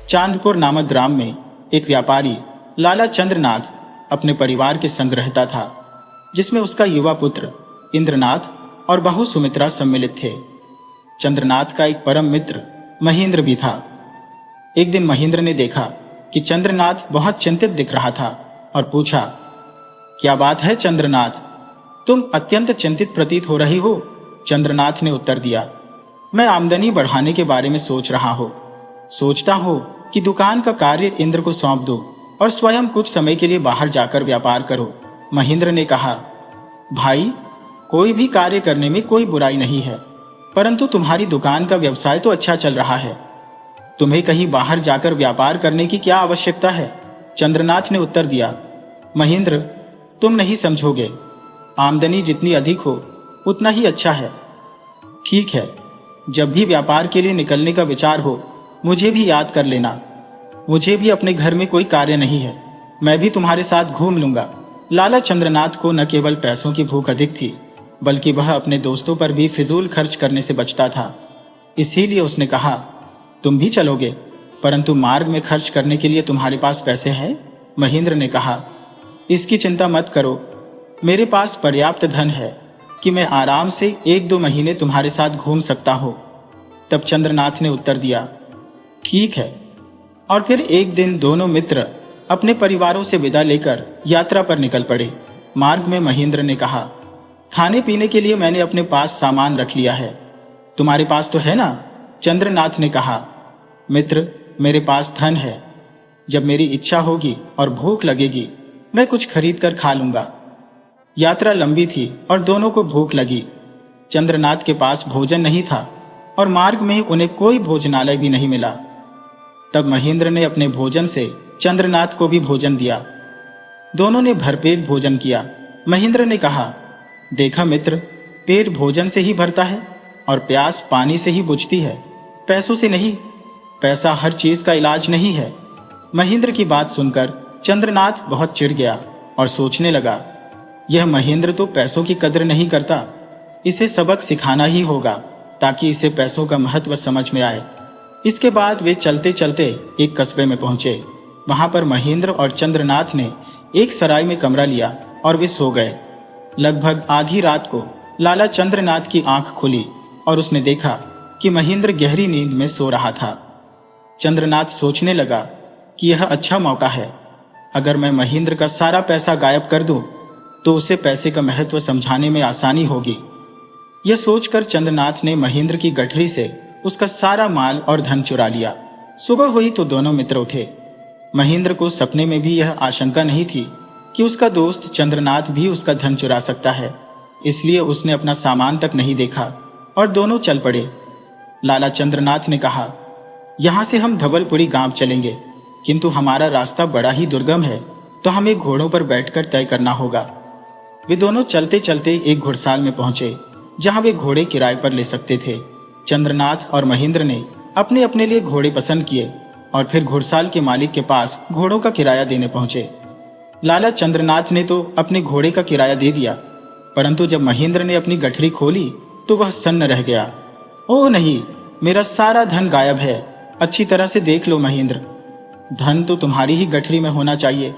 चांदपुर नामक ग्राम में एक व्यापारी लाला चंद्रनाथ अपने परिवार के संग रहता था, जिसमें उसका युवा पुत्र इंद्रनाथ और बहू सुमित्रा सम्मिलित थे। चंद्रनाथ का एक परम मित्र महेंद्र भी था। एक दिन महेंद्र ने देखा कि चंद्रनाथ बहुत चिंतित दिख रहा था और पूछा, क्या बात है चंद्रनाथ, तुम अत्यंत चिंतित प्रतीत हो रही हो। चंद्रनाथ ने उत्तर दिया, मैं आमदनी बढ़ाने के बारे में सोच रहा हूं। सोचता हूं कि दुकान का कार्य इंद्र को सौंप दो और स्वयं कुछ समय के लिए बाहर जाकर व्यापार करो। महेंद्र ने कहा, भाई, कोई भी कार्य करने में कोई बुराई नहीं है, परंतु तुम्हारी दुकान का व्यवसाय तो अच्छा चल रहा है, तुम्हें कहीं बाहर जाकर व्यापार करने की क्या आवश्यकता है। चंद्रनाथ ने उत्तर दिया, महेंद्र, तुम नहीं समझोगे, आमदनी जितनी अधिक हो उतना ही अच्छा है। ठीक है, जब भी व्यापार के लिए निकलने का विचार हो मुझे भी याद कर लेना। मुझे भी अपने घर में कोई कार्य नहीं है, मैं भी तुम्हारे साथ घूम लूंगा। लाला चंद्रनाथ को न केवल पैसों की भूख अधिक थी, बल्कि वह अपने दोस्तों पर भी फिजूल खर्च करने से बचता था। इसीलिए उसने कहा, तुम भी चलोगे, परंतु मार्ग में खर्च करने के लिए तुम्हारे पास पैसे हैं। महेंद्र ने कहा, इसकी चिंता मत करो, मेरे पास पर्याप्त धन है कि मैं आराम से 1-2 महीने तुम्हारे साथ घूम सकता हूं। तब चंद्रनाथ ने उत्तर दिया, ठीक है। और फिर एक दिन दोनों मित्र अपने परिवारों से विदा लेकर यात्रा पर निकल पड़े। मार्ग में महेंद्र ने कहा, खाने पीने के लिए मैंने अपने पास सामान रख लिया है, तुम्हारे पास तो है ना। चंद्रनाथ ने कहा, मित्र, मेरे पास धन है, जब मेरी इच्छा होगी और भूख लगेगी मैं कुछ खरीद कर खा लूंगा। यात्रा लंबी थी और दोनों को भूख लगी। चंद्रनाथ के पास भोजन नहीं था और मार्ग में उन्हें कोई भोजनालय भी नहीं मिला। तब महेंद्र ने अपने भोजन से चंद्रनाथ को भी भोजन दिया। दोनों ने भरपेट भोजन किया। महेंद्र ने कहा, देखा मित्र, पेट भोजन से ही भरता है और प्यास पानी से ही बुझती है, पैसों से नहीं। पैसा हर चीज का इलाज नहीं है। महेंद्र की बात सुनकर चंद्रनाथ बहुत चिढ़ गया और सोचने लगा, यह महेंद्र तो पैसों की कदर नहीं करता, इसे सबक सिखाना ही होगा ताकि इसे पैसों का महत्व समझ में आए। इसके बाद वे चलते चलते एक कस्बे में पहुंचे। वहां पर महेंद्र और चंद्रनाथ ने एक सराय में कमरा लिया और वे सो गए। लगभग आधी रात को लाला चंद्रनाथ की आंख खुली और उसने देखा कि महेंद्र गहरी नींद में सो रहा था। चंद्रनाथ सोचने लगा कि यह अच्छा मौका है, अगर मैं महेंद्र का सारा पैसा गायब कर दूं तो उसे पैसे का महत्व समझाने में आसानी होगी। यह सोचकर चंद्रनाथ ने महेंद्र की गठरी से उसका सारा माल और धन चुरा लिया। सुबह हुई तो दोनों मित्र उठे। महेंद्र को सपने में भी यह आशंका नहीं थी कि उसका दोस्त चंद्रनाथ भी उसका धन चुरा सकता है, इसलिए उसने अपना सामान तक नहीं देखा और दोनों चल पड़े। लाला चंद्रनाथ ने कहा, यहां से हम धवलपुरी गांव चलेंगे, किंतु हमारा रास्ता बड़ा ही दुर्गम है, तो हमें घोड़ों पर बैठकर तय करना होगा। वे दोनों चलते चलते एक घुड़साल में पहुंचे, जहां वे घोड़े किराए पर ले सकते थे। चंद्रनाथ और महेंद्र ने अपने अपने लिए घोड़े पसंद किए और फिर घुड़साल के मालिक के पास घोड़ों का किराया देने पहुंचे। लाला चंद्रनाथ ने तो अपने घोड़े का किराया दे दिया, परंतु जब महेंद्र ने अपनी गठरी खोली तो वह सन्न रह गया। ओह नहीं, मेरा सारा धन गायब है, अच्छी तरह से देख लो महेंद्र, धन तो तुम्हारी ही गठरी में होना चाहिए,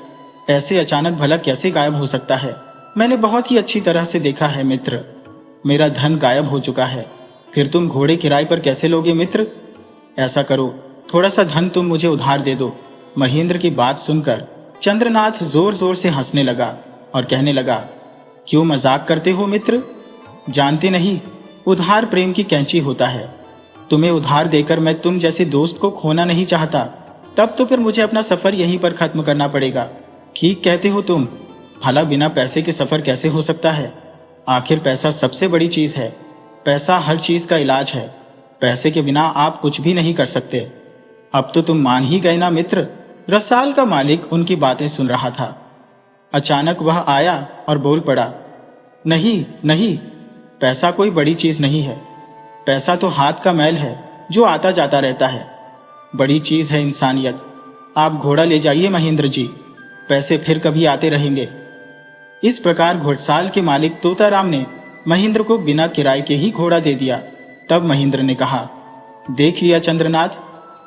ऐसे अचानक भला कैसे गायब हो सकता है। मैंने बहुत ही अच्छी तरह से देखा है मित्र, मेरा धन गायब हो चुका है, फिर तुम घोड़े किराए पर कैसे लोगे मित्र। ऐसा करो, थोड़ा सा धन तुम मुझे उधार दे दो। महेंद्र की बात सुनकर चंद्रनाथ जोर जोर से हंसने लगा और कहने लगा, क्यों मजाक करते हो मित्र, जानते नहीं उधार प्रेम की कैंची होता है। तुम्हें उधार देकर मैं तुम जैसे दोस्त को खोना नहीं चाहता, तब तो फिर मुझे अपना सफर यहीं पर खत्म करना पड़ेगा। ठीक कहते हो तुम, भला बिना पैसे के सफर कैसे हो सकता है। आखिर पैसा सबसे बड़ी चीज है, पैसा हर चीज का इलाज है, पैसे के बिना आप कुछ भी नहीं कर सकते। अब तो तुम मान ही गए ना मित्र। रसाल का मालिक उनकी बातें सुन रहा था। अचानक वह आया और बोल पड़ा, नहीं नहीं, पैसा कोई बड़ी चीज नहीं है, पैसा तो हाथ का मैल है जो आता जाता रहता है, बड़ी चीज है इंसानियत। आप घोड़ा ले जाइए महेंद्र जी, पैसे फिर कभी आते रहेंगे। इस प्रकार घुड़साल के मालिक तोताराम ने महेंद्र को बिना किराए के ही घोड़ा दे दिया। तब महेंद्र ने कहा, देख लिया चंद्रनाथ,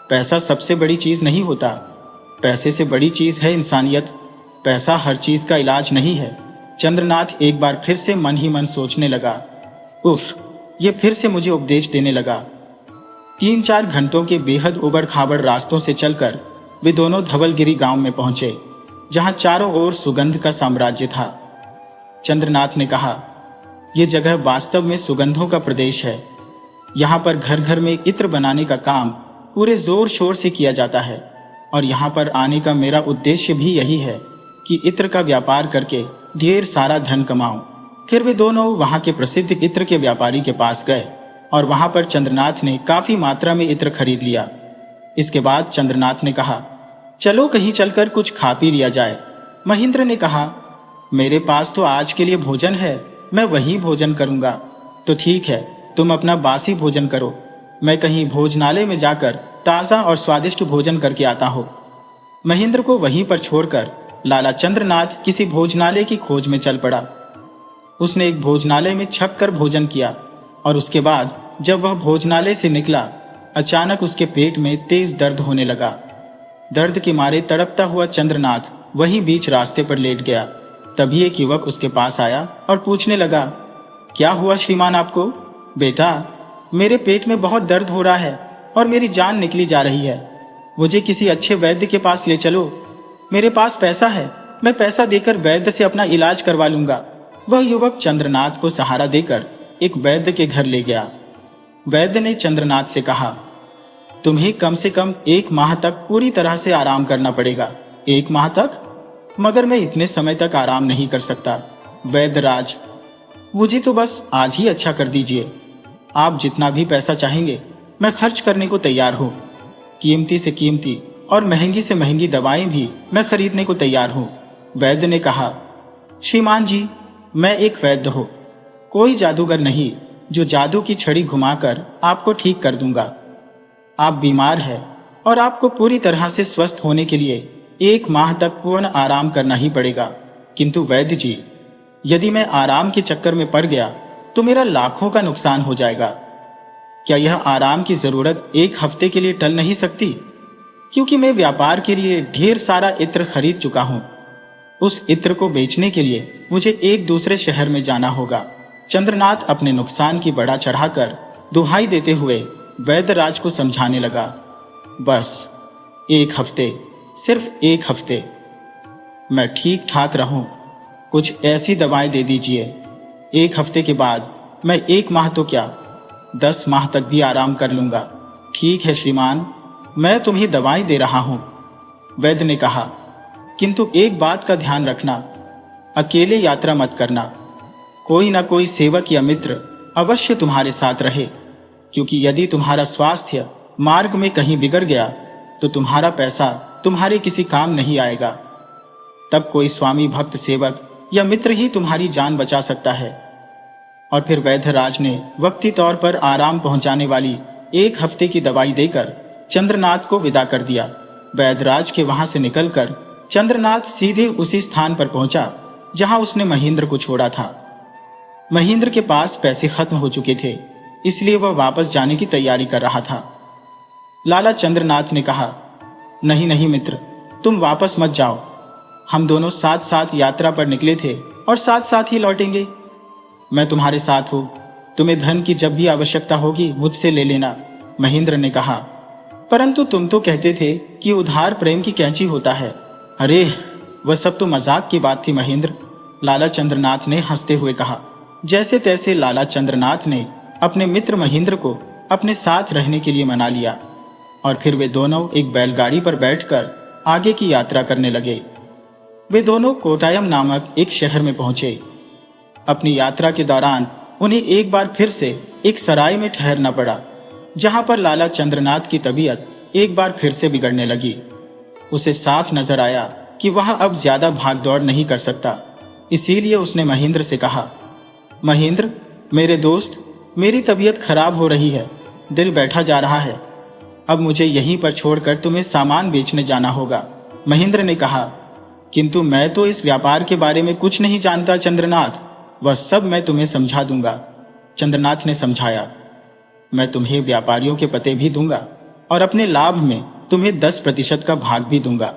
पैसा सबसे बड़ी चीज नहीं होता, पैसे से बड़ी चीज है इंसानियत। पैसा हर चीज का इलाज नहीं है। चंद्रनाथ एक बार फिर से मन ही मन सोचने लगा। उफ, ये फिर से मुझे उपदेश देने लगा। 3-4 घंटों के बेहद उबड़ खाबड़ रास्तों से चलकर वे दोनों धवलगिरी गांव में पहुंचे, जहां चारों ओर सुगंध का साम्राज्य था। चंद्रनाथ ने कहा, यह जगह वास्तव में सुगंधों का प्रदेश है। यहाँ पर घर घर में इत्र बनाने का काम पूरे जोर शोर से किया जाता है, और यहाँ पर आने का मेरा उद्देश्य भी यही है कि इत्र का व्यापार करके ढेर सारा धन कमाऊं। फिर वे दोनों वहां के प्रसिद्ध इत्र के व्यापारी के पास गए और वहां पर चंद्रनाथ ने काफी मात्रा में इत्र खरीद लिया। इसके बाद चंद्रनाथ ने कहा, चलो कहीं चलकर कुछ खा पी लिया जाए। महेंद्र ने कहा, मेरे पास तो आज के लिए भोजन है, मैं वही भोजन करूंगा। तो ठीक है, तुम अपना बासी भोजन करो, मैं कहीं भोजनालय में जाकर ताजा और स्वादिष्ट भोजन करके आता हूं। महेंद्र को वहीं पर छोड़कर लाला चंद्रनाथ किसी भोजनालय की खोज में चल पड़ा। उसने एक भोजनालय में छप कर भोजन किया और उसके बाद जब वह भोजनालय से निकला, अचानक उसके पेट में तेज दर्द होने लगा। दर्द के मारे तड़पता हुआ चंद्रनाथ वहीं बीच रास्ते पर लेट गया। तभी एक युवक उसके पास आया और पूछने लगा, क्या हुआ श्रीमान आपको? बेटा, मेरे पेट में बहुत दर्द हो रहा है और मेरी जान निकली जा रही है। मुझे किसी अच्छे वैद्य के पास ले चलो। मेरे पास पैसा है, मैं पैसा देकर वैद्य से अपना इलाज करवा लूंगा। वह युवक चंद्रनाथ को सहारा देकर एक वैद्य के घर ले गया। वैद्य ने चंद्रनाथ से कहा, तुम्हें कम से कम 1 माह तक पूरी तरह से आराम करना पड़ेगा। 1 माह तक? मगर मैं इतने समय तक आराम नहीं कर सकता। वैद्यराज, मुझे तो बस आज ही अच्छा कर दीजिए। आप जितना भी पैसा चाहेंगे मैं खर्च करने को तैयार हूँ। कीमती से कीमती और महंगी से महंगी दवाएं भी मैं खरीदने को तैयार हूँ। वैद्य ने कहा, श्रीमान जी, मैं एक वैद्य हूँ, कोई जादूगर नहीं जो जादू की छड़ी घुमाकर आपको ठीक कर दूंगा। आप बीमार हैं और आपको पूरी तरह से स्वस्थ होने के लिए 1 माह तक पूर्ण आराम करना ही पड़ेगा। किंतु वैद्य जी, यदि मैं आराम के चक्कर में पड़ गया तो मेरा लाखों का नुकसान हो जाएगा। क्या यह आराम की जरूरत 1 हफ्ते के लिए टल नहीं सकती? क्योंकि मैं व्यापार के लिए ढेर सारा इत्र खरीद चुका हूं। उस इत्र को बेचने के लिए मुझे एक दूसरे शहर में जाना होगा। चंद्रनाथ अपने नुकसान की बड़ा चढ़ाकर दुहाई देते हुए वैद्यराज को समझाने लगा। बस 1 हफ्ते, सिर्फ 1 हफ्ते, मैं ठीक ठाक रहूं, कुछ ऐसी दवाएं दे दीजिए। 1 हफ्ते के बाद मैं 1 माह तो क्या 10 माह तक भी आराम कर लूंगा। ठीक है श्रीमान, मैं तुम्हें दवाएं दे रहा हूं। वैद्य ने कहा, किंतु एक बात का ध्यान रखना, अकेले यात्रा मत करना। कोई ना कोई सेवक या मित्र अवश्य तुम्हारे साथ रहे, क्योंकि यदि तुम्हारा स्वास्थ्य मार्ग में कहीं बिगड़ गया तो तुम्हारा पैसा तुम्हारे किसी काम नहीं आएगा। तब कोई स्वामी भक्त सेवक या मित्र ही तुम्हारी जान बचा सकता है। और फिर वैद्यराज ने वक्ती तौर पर आराम पहुंचाने वाली 1 हफ्ते की दवाई देकर चंद्रनाथ को विदा कर दिया। वैद्यराज के वहां से निकलकर चंद्रनाथ सीधे उसी स्थान पर पहुंचा जहां उसने महेंद्र को छोड़ा था। महेंद्र के पास पैसे खत्म हो चुके थे, इसलिए वह वापस जाने की तैयारी कर रहा था। लाला चंद्रनाथ ने कहा, नहीं नहीं मित्र, तुम वापस मत जाओ। हम दोनों साथ साथ यात्रा पर निकले थे और साथ साथ ही लौटेंगे। मैं तुम्हारे साथ हूं, तुम्हें धन की जब भी आवश्यकता होगी मुझसे ले लेना। महेंद्र ने कहा, परंतु तुम तो कहते थे कि उधार प्रेम की कैंची होता है। अरे, वह सब तो मजाक की बात थी महेंद्र, लाला चंद्रनाथ ने हंसते हुए कहा। जैसे तैसे लाला चंद्रनाथ ने अपने मित्र महेंद्र को अपने साथ रहने के लिए मना लिया और फिर वे दोनों एक बैलगाड़ी पर बैठकर आगे की यात्रा करने लगे। वे दोनों कोटायम नामक एक शहर में पहुंचे। अपनी यात्रा के दौरान उन्हें एक बार फिर से एक सराय में ठहरना पड़ा, जहां पर लाला चंद्रनाथ की तबीयत एक बार फिर से बिगड़ने लगी। उसे साफ नजर आया कि वह अब ज्यादा भाग दौड़ नहीं कर सकता। इसीलिए उसने महेंद्र से कहा, महेंद्र, मेरे दोस्त, मेरी तबीयत खराब हो रही है, दिल बैठा जा रहा है। अब मुझे यहीं पर छोड़कर तुम्हें सामान बेचने जाना होगा। महेंद्र ने कहा, किंतु मैं तो इस व्यापार के बारे में कुछ नहीं जानता चंद्रनाथ, वह सब मैं तुम्हें समझा दूंगा। चंद्रनाथ ने समझाया, मैं तुम्हें व्यापारियों के पते भी दूंगा, और अपने लाभ में तुम्हें 10% का भाग भी दूंगा।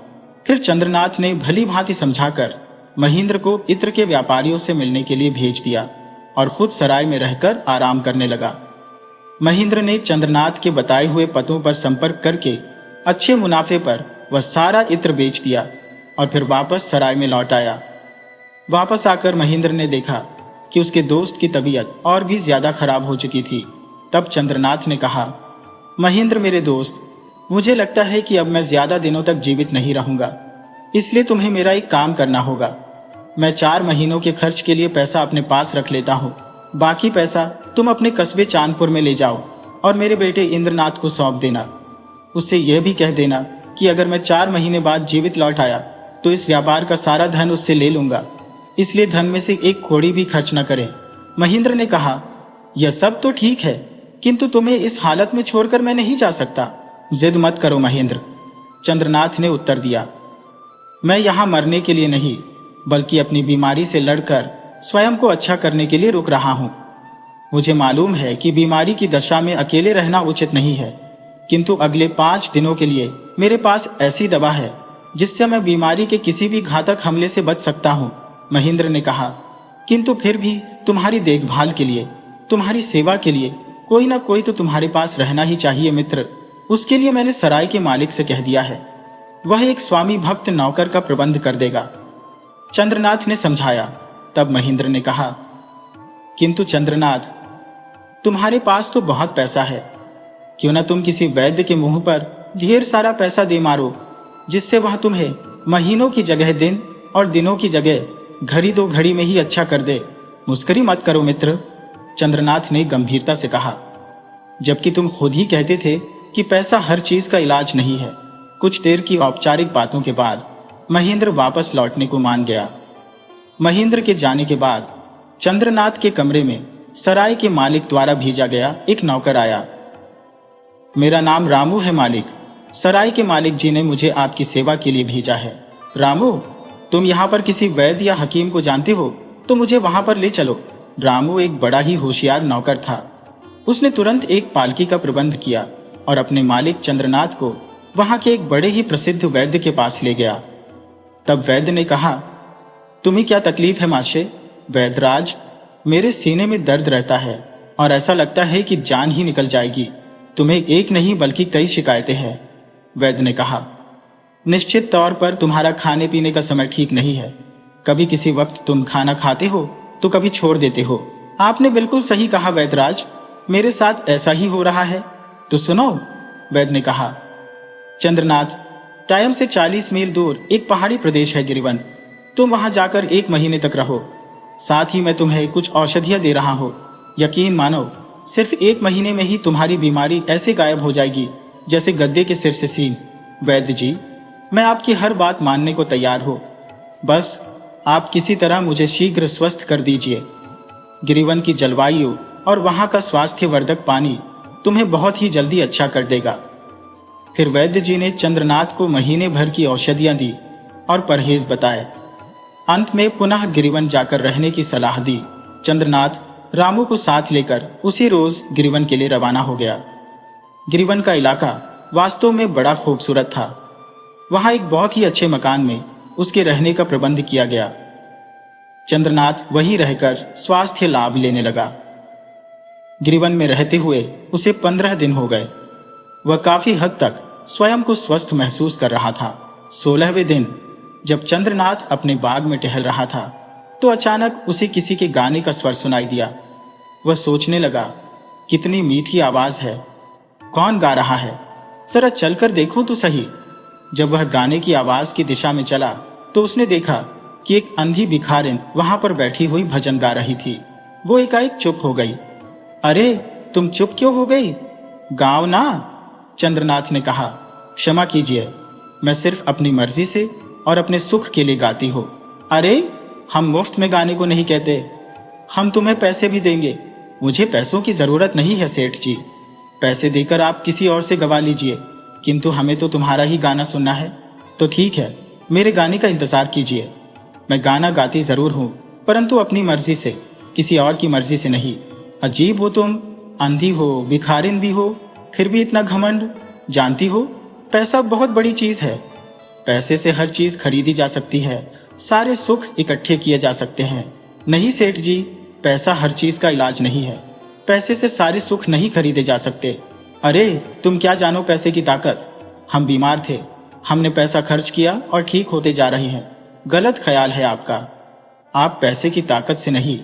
फिर चंद्रनाथ ने भली भांति समझाकर महेंद्र को इत्र के व्यापारियों से मिलने के लिए भेज दिया और खुद सराय में रहकर आराम करने लगा। महेंद्र ने चंद्रनाथ के बताए हुए पतों पर संपर्क करके अच्छे मुनाफे पर वह सारा इत्र बेच दिया और फिर वापस सराय में लौट आया। वापस आकर महेंद्र ने देखा कि उसके दोस्त की तबीयत और भी ज्यादा खराब हो चुकी थी। तब चंद्रनाथ ने कहा, महेंद्र मेरे दोस्त, मुझे लगता है कि अब मैं ज्यादा दिनों तक जीवित नहीं रहूंगा, इसलिए तुम्हें मेरा एक काम करना होगा। मैं 4 महीनों के खर्च के लिए पैसा अपने पास रख लेता हूँ। बाकी पैसा तुम अपने कस्बे चांदपुर में ले जाओ और मेरे बेटे इंद्रनाथ को सौंप देना। उससे यह भी कह देना कि अगर मैं 4 महीने बाद जीवित लौट आया तो इस व्यापार का सारा धन उससे ले लूंगा, इसलिए धन में से एक कौड़ी भी खर्च न करें। महेंद्र ने कहा, यह सब तो ठीक है, किंतु तुम्हें इस हालत में छोड़कर मैं नहीं जा सकता। जिद मत करो महेंद्र, चंद्रनाथ ने उत्तर दिया। मैं यहां मरने के लिए नहीं, बल्कि अपनी बीमारी से लड़कर स्वयं को अच्छा करने के लिए रुक रहा हूं। मुझे मालूम है कि बीमारी की दशा में अकेले रहना उचित नहीं है, किंतु अगले 5 दिनों के लिए मेरे पास ऐसी दवा है जिससे मैं बीमारी के किसी भी घातक हमले से बच सकता हूं। महेंद्र ने कहा, किंतु फिर भी तुम्हारी देखभाल के लिए, तुम्हारी सेवा के लिए कोई ना कोई तो तुम्हारे पास रहना ही चाहिए मित्र। उसके लिए मैंने सराय के मालिक से कह दिया है, वह एक स्वामी भक्त नौकर का प्रबंध कर देगा। चंद्रनाथ ने समझाया। तब महेंद्र ने कहा, किंतु चंद्रनाथ, तुम्हारे पास तो बहुत पैसा है, क्यों ना तुम किसी वैद्य के मुंह पर ढेर सारा पैसा दे मारो, जिससे वह तुम्हें महीनों की जगह दिन और दिनों की जगह घड़ी 2 घड़ी में ही अच्छा कर दे। मुस्करी मत करो मित्र, चंद्रनाथ ने गंभीरता से कहा, जबकि तुम खुद ही कहते थे कि पैसा हर चीज का इलाज नहीं है। कुछ देर की औपचारिक बातों के बाद महेंद्र वापस लौटने को मान गया। महेंद्र के जाने के बाद चंद्रनाथ के कमरे में सराय के मालिक द्वारा भेजा गया एक नौकर आया। मेरा नाम रामू है मालिक, सराय के मालिक जी ने मुझे आपकी सेवा के लिए भेजा है। रामू, तुम यहाँ पर किसी वैद्य या हकीम को जानते हो तो मुझे वहां पर ले चलो। रामू एक बड़ा ही होशियार नौकर था। उसने तुरंत एक पालकी का प्रबंध किया और अपने मालिक चंद्रनाथ को वहां के एक बड़े ही प्रसिद्ध वैद्य के पास ले गया। तब वैद्य ने कहा, तुम्हें क्या तकलीफ है माशे? वैद्यराज, मेरे सीने में दर्द रहता है और ऐसा लगता है कि जान ही निकल जाएगी। तुम्हें एक नहीं बल्कि कई शिकायतें हैं। वैद्य ने कहा, निश्चित तौर पर तुम्हारा खाने पीने का समय ठीक नहीं है। कभी किसी वक्त तुम खाना खाते हो तो कभी छोड़ देते हो। आपने बिल्कुल सही कहा वैद्यराज, मेरे साथ ऐसा ही हो रहा है। तो सुनो, वैद्य ने कहा, चंद्रनाथ, टाइम से 40 मील दूर एक पहाड़ी प्रदेश है गिरिवन। तुम वहां जाकर 1 महीने तक रहो। साथ ही मैं तुम्हें कुछ औषधियां दे रहा हूं। यकीन मानो, सिर्फ 1 महीने में ही तुम्हारी बीमारी ऐसे गायब हो जाएगी जैसे गद्दे के सिर से सींग। वैद्य जी, मैं आपकी हर बात मानने को तैयार हूं, बस आप किसी तरह मुझे शीघ्र स्वस्थ कर दीजिए। गिरिवन की जलवायु और वहां का स्वास्थ्यवर्धक पानी तुम्हें बहुत ही जल्दी अच्छा कर देगा। फिर वैद्य जी ने चंद्रनाथ को महीने भर की औषधियां दी और परहेज बताए। अंत में पुनः गिरिवन जाकर रहने की सलाह दी। चंद्रनाथ रामू को साथ लेकर उसी रोज गिरिवन के लिए रवाना हो गया। गिरिवन का इलाका वास्तव में बड़ा खूबसूरत था। वहां एक बहुत ही अच्छे मकान में उसके रहने का प्रबंध किया गया। चंद्रनाथ वहीं रहकर स्वास्थ्य लाभ लेने लगा। गिरिवन में रहते हुए उसे 15 दिन हो गए। वह काफी हद तक स्वयं को स्वस्थ महसूस कर रहा था। 16वें दिन जब चंद्रनाथ अपने बाग में टहल रहा था तो अचानक उसे किसी के गाने का स्वर सुनाई दिया। वह सोचने लगा, कितनी मीठी आवाज है, कौन गा रहा है, जरा चलकर देखो तो सही। जब वह गाने की आवाज की दिशा में चला तो उसने देखा कि एक अंधी भिखारिन वहां पर बैठी हुई भजन गा रही थी। वो एकाएक चुप हो गई। अरे, तुम चुप क्यों हो गई? गाओ ना, चंद्रनाथ ने कहा। क्षमा कीजिए, मैं सिर्फ अपनी मर्जी से और अपने सुख के लिए गाती हूँ। अरे, हम मुफ्त में गाने को नहीं कहते, हम तुम्हें पैसे भी देंगे। मुझे पैसों की जरूरत नहीं है सेठ जी, पैसे देकर आप किसी और से गवा लीजिए, किंतु हमें तो तुम्हारा ही गाना सुनना है। तो ठीक है, मेरे गाने का इंतजार कीजिए। मैं गाना गाती जरूर हूँ, परंतु अपनी मर्जी से, किसी और की मर्जी से नहीं। अजीब हो तुम, अंधी हो, भिखारिन भी हो, फिर भी इतना घमंड। जानती हो, पैसा बहुत बड़ी चीज है। पैसे से हर चीज खरीदी जा सकती है, सारे सुख इकट्ठे किए जा सकते हैं। नहीं सेठ जी, पैसा हर चीज का इलाज नहीं है। पैसे से सारे सुख नहीं खरीदे जा सकते। अरे तुम क्या जानो पैसे की ताकत। हम बीमार थे, हमने पैसा खर्च किया और ठीक होते जा रहे हैं। गलत ख्याल है आपका। आप पैसे की ताकत से नहीं,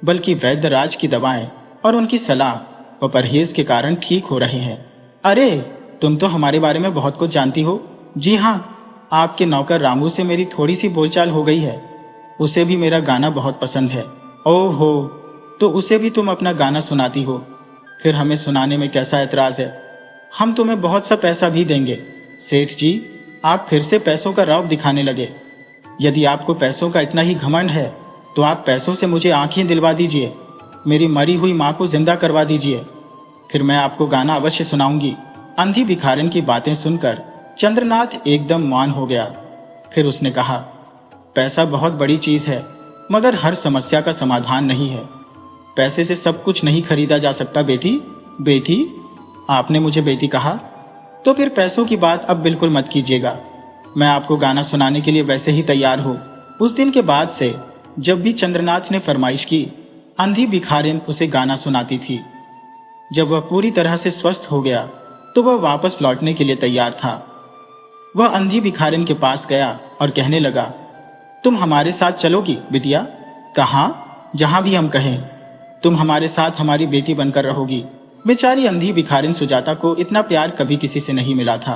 बल्कि वैद्य राज की दवाएं और उनकी सलाह व परहेज के कारण ठीक हो रहे हैं। अरे तुम तो हमारे बारे में बहुत कुछ जानती हो। जी हाँ, आपके नौकर रामू से मेरी थोड़ी सी बोलचाल हो गई है। उसे भी मेरा गाना बहुत पसंद है। ओहो, तो उसे भी तुम अपना गाना सुनाती हो? फिर हमें सुनाने में कैसा एतराज है? हम तुम्हें बहुत सा पैसा भी देंगे। सेठ जी, आप फिर से पैसों का रौब दिखाने लगे। यदि आपको पैसों का इतना ही घमंड है तो आप पैसों से मुझे आंखें दिलवा दीजिए, मेरी मरी हुई मां को जिंदा करवा दीजिए, फिर मैं आपको गाना अवश्य सुनाऊंगी। अंधी भिखारिन की बातें सुनकर चंद्रनाथ एकदम मौन हो गया। फिर उसने कहा, पैसा बहुत बड़ी चीज है, मगर हर समस्या का समाधान नहीं है। पैसे से सब कुछ नहीं खरीदा जा सकता बेटी। बेटी? आपने मुझे बेटी कहा? तो फिर पैसों की बात अब बिल्कुल मत कीजिएगा। मैं आपको गाना सुनाने के लिए वैसे ही तैयार हूं। उस दिन के बाद से जब भी चंद्रनाथ ने फरमाइश की, अंधी भिखारिन उसे गाना सुनाती थी। जब वह पूरी तरह से स्वस्थ हो गया तो वह वापस लौटने के लिए तैयार था। वह अंधी भिखारिन के पास गया और कहने लगा, तुम हमारे साथ चलोगी बिटिया? कहाँ? जहां भी हम कहें। तुम हमारे साथ हमारी बेटी बनकर रहोगी। बेचारी अंधी भिखारिन सुजाता को इतना प्यार कभी किसी से नहीं मिला था।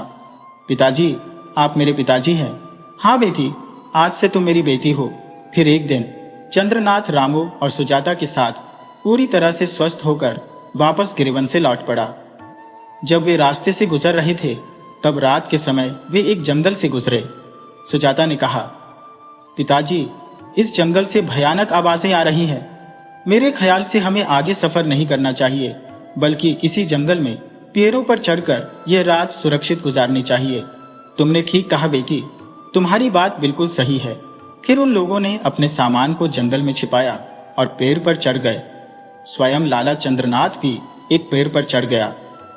पिताजी, आप मेरे पिताजी हैं। हाँ बेटी, आज से तुम मेरी बेटी हो। फिर एक दिन चंद्रनाथ रामू और सुजाता के साथ पूरी तरह से स्वस्थ होकर वापस गिरिवन से लौट पड़ा। जब वे रास्ते से गुजर रहे थे तब रात के समय वे एक जंगल से गुजरे। सुजाता ने कहा, पिताजी, इस जंगल से भयानक आवाजें आ रही हैं। मेरे ख्याल से हमें आगे सफर नहीं करना चाहिए, बल्कि इसी जंगल में पेड़ों पर चढ़कर यह रात सुरक्षित गुजारनी चाहिए। तुमने ठीक कहा बेटी, तुम्हारी बात बिल्कुल सही है। फिर उन लोगों ने अपने सामान को जंगल में छिपाया और पेड़ पर चढ़ गए। स्वयं लाला चंद्रनाथ भी एक पेड़ पर चढ़ गया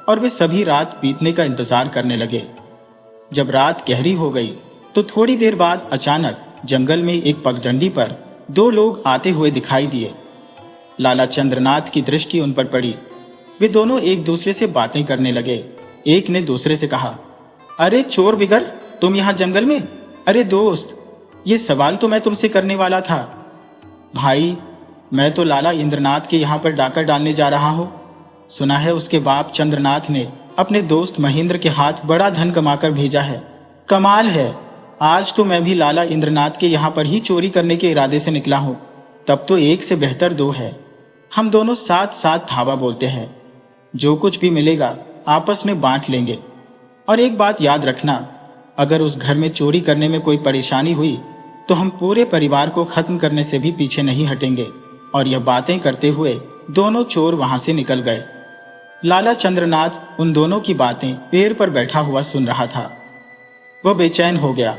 और वे सभी रात बीतने का इंतजार करने लगे। जब रात गहरी हो गई तो थोड़ी देर बाद अचानक जंगल में एक पगडंडी पर दो लोग आते हुए दिखाई दिए। लाला चंद्रनाथ की दृष्टि उन पर पड़ी। वे दोनों एक दूसरे से बातें करने लगे। एक ने दूसरे से कहा, अरे चोर बिगर, तुम यहाँ जंगल में? अरे दोस्त, ये सवाल तो मैं तुमसे करने वाला था। भाई, मैं तो लाला इंद्रनाथ के यहाँ पर डाका डालने जा रहा हूँ। सुना है उसके बाप चंद्रनाथ ने अपने दोस्त महेंद्र के हाथ बड़ा धन कमाकर भेजा है। कमाल है, आज तो मैं भी लाला इंद्रनाथ के यहाँ पर ही चोरी करने के इरादे से निकला हूँ। तब तो एक से बेहतर दो है। हम दोनों साथ साथ धावा बोलते हैं। जो कुछ भी मिलेगा आपस में बांट लेंगे। और एक बात याद रखना, अगर उस घर में चोरी करने में कोई परेशानी हुई तो हम पूरे परिवार को खत्म करने से भी पीछे नहीं हटेंगे। और यह बातें करते हुए दोनों चोर वहां से निकल गए। लाला चंद्रनाथ उन दोनों की बातें पेड़ पर बैठा हुआ सुन रहा था। वह बेचैन हो गया।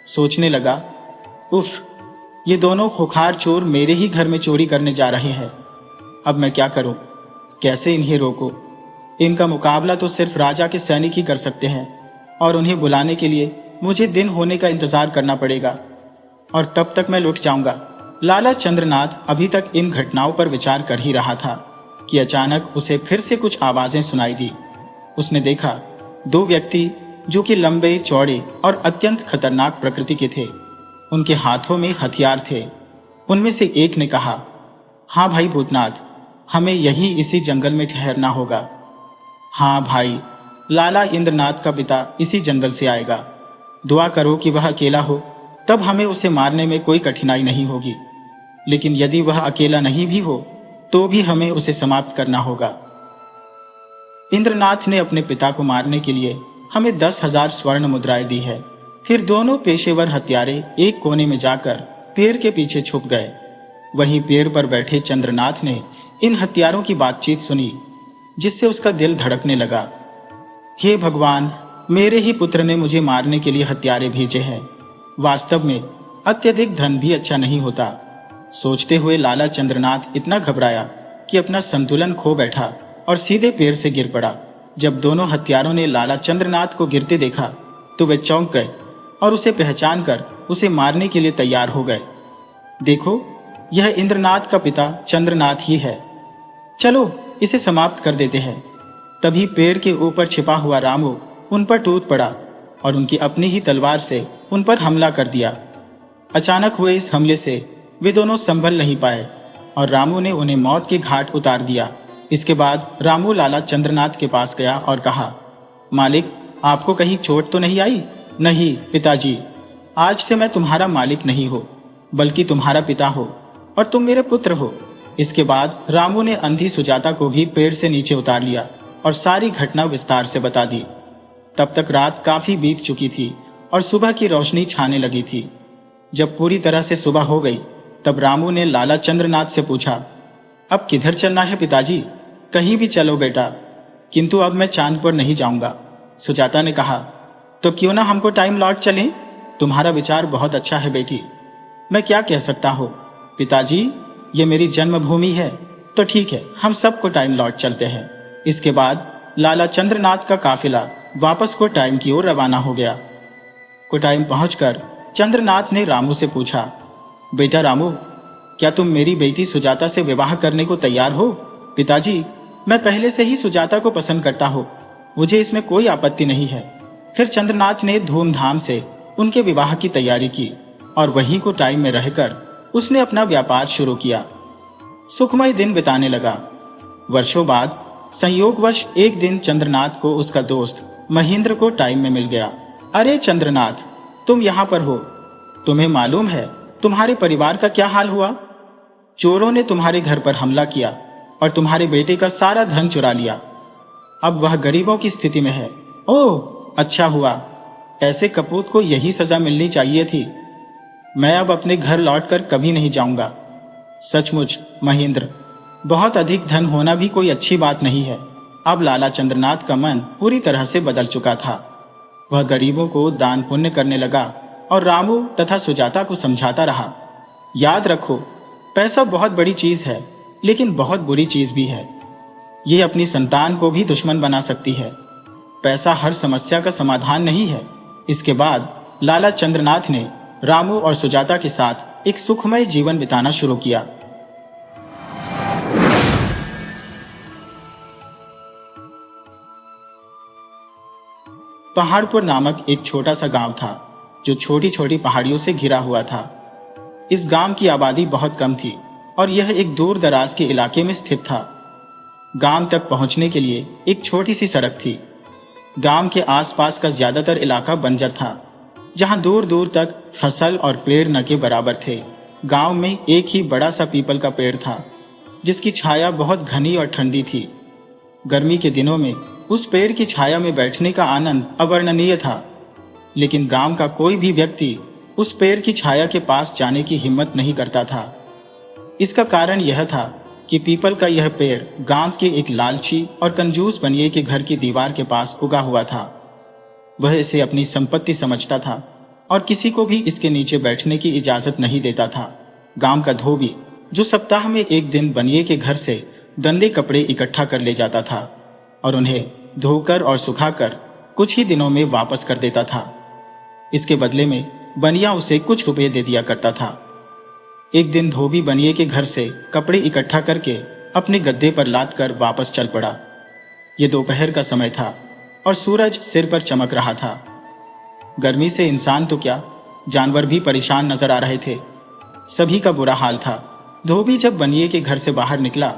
सोचने लगा, उफ, ये दोनों खुखार चोर मेरे ही घर में चोरी करने जा रहे हैं। अब मैं क्या करूं? कैसे इन्हें रोकूं? इनका मुकाबला तो सिर्फ राजा के सैनिक ही कर सकते हैं, और उन्हें बुलाने के लिए मुझे दिन होने का इंतजार करना पड़ेगा, और तब तक मैं लुट जाऊंगा। लाला चंद्रनाथ अभी तक इन घटनाओं पर विचार कर ही रहा था कि अचानक उसे फिर से कुछ आवाजें सुनाई दी। उसने देखा दो व्यक्ति जो कि लंबे चौड़े और अत्यंत खतरनाक प्रकृति के थे। उनके हाथों में हथियार थे। उनमें से एक ने कहा, हाँ भाई भूतनाथ, हमें यही इसी जंगल में ठहरना होगा। हाँ भाई, लाला इंद्रनाथ का पिता इसी जंगल से आएगा। दुआ करो कि वह अकेला हो, तब हमें उसे मारने में कोई कठिनाई नहीं होगी। लेकिन यदि वह अकेला नहीं भी हो तो भी हमें उसे समाप्त करना होगा। इंद्रनाथ ने अपने पिता को मारने के लिए हमें 10,000 स्वर्ण मुद्राएं दी है। फिर दोनों पेशेवर हत्यारे एक कोने में जाकर पेड़ के पीछे छुप गए। वहीं पेड़ पर बैठे चंद्रनाथ ने इन हत्यारों की बातचीत सुनी, जिससे उसका दिल धड़कने लगा। हे भगवान, मेरे ही पुत्र ने मुझे मारने के लिए हत्यारे भेजे हैं। वास्तव में अत्यधिक धन भी अच्छा नहीं होता। सोचते हुए लाला चंद्रनाथ इतना घबराया कि अपना संतुलन खो बैठा और सीधे पेड़ से गिर पड़ा। जब दोनों हत्यारों ने लाला चंद्रनाथ को गिरते देखा तो वे चौंक गए और उसे पहचान कर उसे मारने के लिए तैयार हो गए। देखो, यह इंद्रनाथ का पिता चंद्रनाथ ही है, चलो इसे समाप्त कर देते हैं। तभी पेड़ के ऊपर छिपा हुआ रामू उन पर टूट पड़ा और उनकी अपनी ही तलवार से उन पर हमला कर दिया। अचानक हुए इस हमले से वे दोनों संभल नहीं पाए और रामू ने उन्हें मौत के घाट उतार दिया। इसके बाद रामू लाला चंद्रनाथ के पास गया और कहा, मालिक, आपको कहीं चोट तो नहीं आई? नहीं पिताजी, आज से मैं तुम्हारा मालिक नहीं हो बल्कि तुम्हारा पिता हो और तुम मेरे पुत्र हो। इसके बाद रामू ने अंधी सुजाता को भी पेड़ से नीचे उतार लिया और सारी घटना विस्तार से बता दी। तब तक रात काफी बीत चुकी थी और सुबह की रोशनी छाने लगी थी। जब पूरी तरह से सुबह हो गई तब रामू ने लाला चंद्रनाथ से पूछा, अब किधर चलना है पिताजी? कहीं भी चलो बेटा, किंतु अब मैं चांद पर नहीं जाऊंगा। सुजाता ने कहा, तो क्यों ना हमको टाइम लौट चलें? तुम्हारा विचार बहुत अच्छा है बेटी, मैं क्या कह सकता हूँ। पिताजी, ये मेरी जन्मभूमि है, तो ठीक है, हम सबको टाइम लौट चलते हैं। इसके बाद लाला चंद्रनाथ का काफिला वापस को टाइम की ओर रवाना हो गया। को टाइम पहुंचकर चंद्रनाथ ने रामू से पूछा, बेटा रामू, क्या तुम मेरी बेटी सुजाता से विवाह करने को तैयार हो? पिताजी, मैं पहले से ही सुजाता को पसंद करता हूँ, मुझे इसमें कोई आपत्ति नहीं है। फिर चंद्रनाथ ने धूमधाम से उनके विवाह की तैयारी की और वहीं को टाइम में रहकर उसने अपना व्यापार शुरू किया। सुखमय दिन बिताने लगा। वर्षों बाद संयोगवश एक दिन चंद्रनाथ को उसका दोस्त महेंद्र को टाइम में मिल गया। अरे चंद्रनाथ, तुम यहाँ पर हो? तुम्हें मालूम है तुम्हारे परिवार का क्या हाल हुआ? चोरों ने तुम्हारे घर पर हमला किया और तुम्हारे बेटे का सारा धन चुरा लिया। अब वह गरीबों की स्थिति में है। ओह, अच्छा हुआ, ऐसे कपूत को यही सजा मिलनी चाहिए थी। मैं अब अपने घर लौटकर कभी नहीं जाऊंगा। सचमुच महेंद्र, बहुत अधिक धन होना भी कोई अच्छी बात नहीं है। अब लाला चंद्रनाथ का मन पूरी तरह से बदल चुका था। वह गरीबों को दान पुण्य करने लगा और रामू तथा सुजाता को समझाता रहा, याद रखो, पैसा बहुत बड़ी चीज है लेकिन बहुत बुरी चीज भी है। ये अपनी संतान को भी दुश्मन बना सकती है। पैसा हर समस्या का समाधान नहीं है। इसके बाद लाला चंद्रनाथ ने रामू और सुजाता के साथ एक सुखमय जीवन बिताना शुरू किया। पहाड़पुर नामक एक छोटा सा गांव था जो छोटी छोटी पहाड़ियों से घिरा हुआ था। इस गांव की आबादी बहुत कम थी और यह एक दूर दराज के इलाके में स्थित था। गांव तक पहुंचने के लिए एक छोटी सी सड़क थी। गांव के आसपास का ज्यादातर इलाका बंजर था, जहां दूर दूर तक फसल और पेड़ न के बराबर थे। गांव में एक ही बड़ा सा पीपल का पेड़ था जिसकी छाया बहुत घनी और ठंडी थी। गर्मी के दिनों में उस पेड़ की छाया में बैठने का आनंद अवर्णनीय था, लेकिन गांव का कोई भी व्यक्ति उस पेड़ की छाया के पास जाने की हिम्मत नहीं करता था। इसका कारण यह था कि पीपल का यह पेड़ गांव के एक लालची और कंजूस बनिए के घर की दीवार के पास उगा हुआ था। वह इसे अपनी संपत्ति समझता था और किसी को भी इसके नीचे बैठने की इजाजत नहीं देता था। गांव का धोबी, जो सप्ताह में एक दिन बनिए के घर से गंदे कपड़े इकट्ठा कर ले जाता था और उन्हें धोकर और सुखाकर कुछ ही दिनों में वापस कर देता था। इसके बदले में बनिया उसे कुछ रुपए दे दिया करता था। एक दिन धोबी बनिए के घर से कपड़े इकट्ठा करके अपने गद्दे पर लाद कर वापस चल पड़ा। ये दोपहर का समय था और सूरज सिर पर चमक रहा था। गर्मी से इंसान तो क्या, जानवर भी परेशान नजर आ रहे थे। सभी का बुरा हाल था। धोबी जब बनिए के घर से बाहर निकला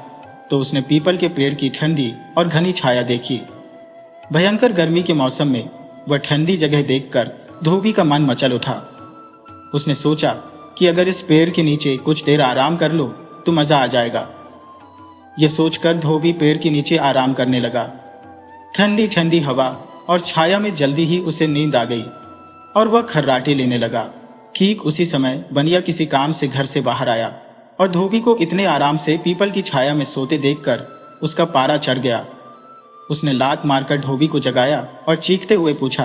तो उसने पीपल के पेड़ की ठंडी और घनी छाया देखी। भयंकर गर्मी के मौसम में वह ठंडी जगह देखकर धोबी का मन मचल उठा। उसने सोचा कि अगर इस पेड़ के नीचे कुछ देर आराम कर लो तो मजा आ जाएगा। यह सोचकर धोबी पेड़ के नीचे आराम करने लगा। ठंडी ठंडी हवा और छाया में जल्दी ही उसे नींद आ गई और वह खर्राटे लेने लगा। ठीक उसी समय बनिया किसी काम से घर से बाहर आया और धोबी को इतने आराम से पीपल की छाया में सोते देखकर उसका पारा चढ़ गया। उसने लात मारकर धोबी को जगाया और चीखते हुए पूछा,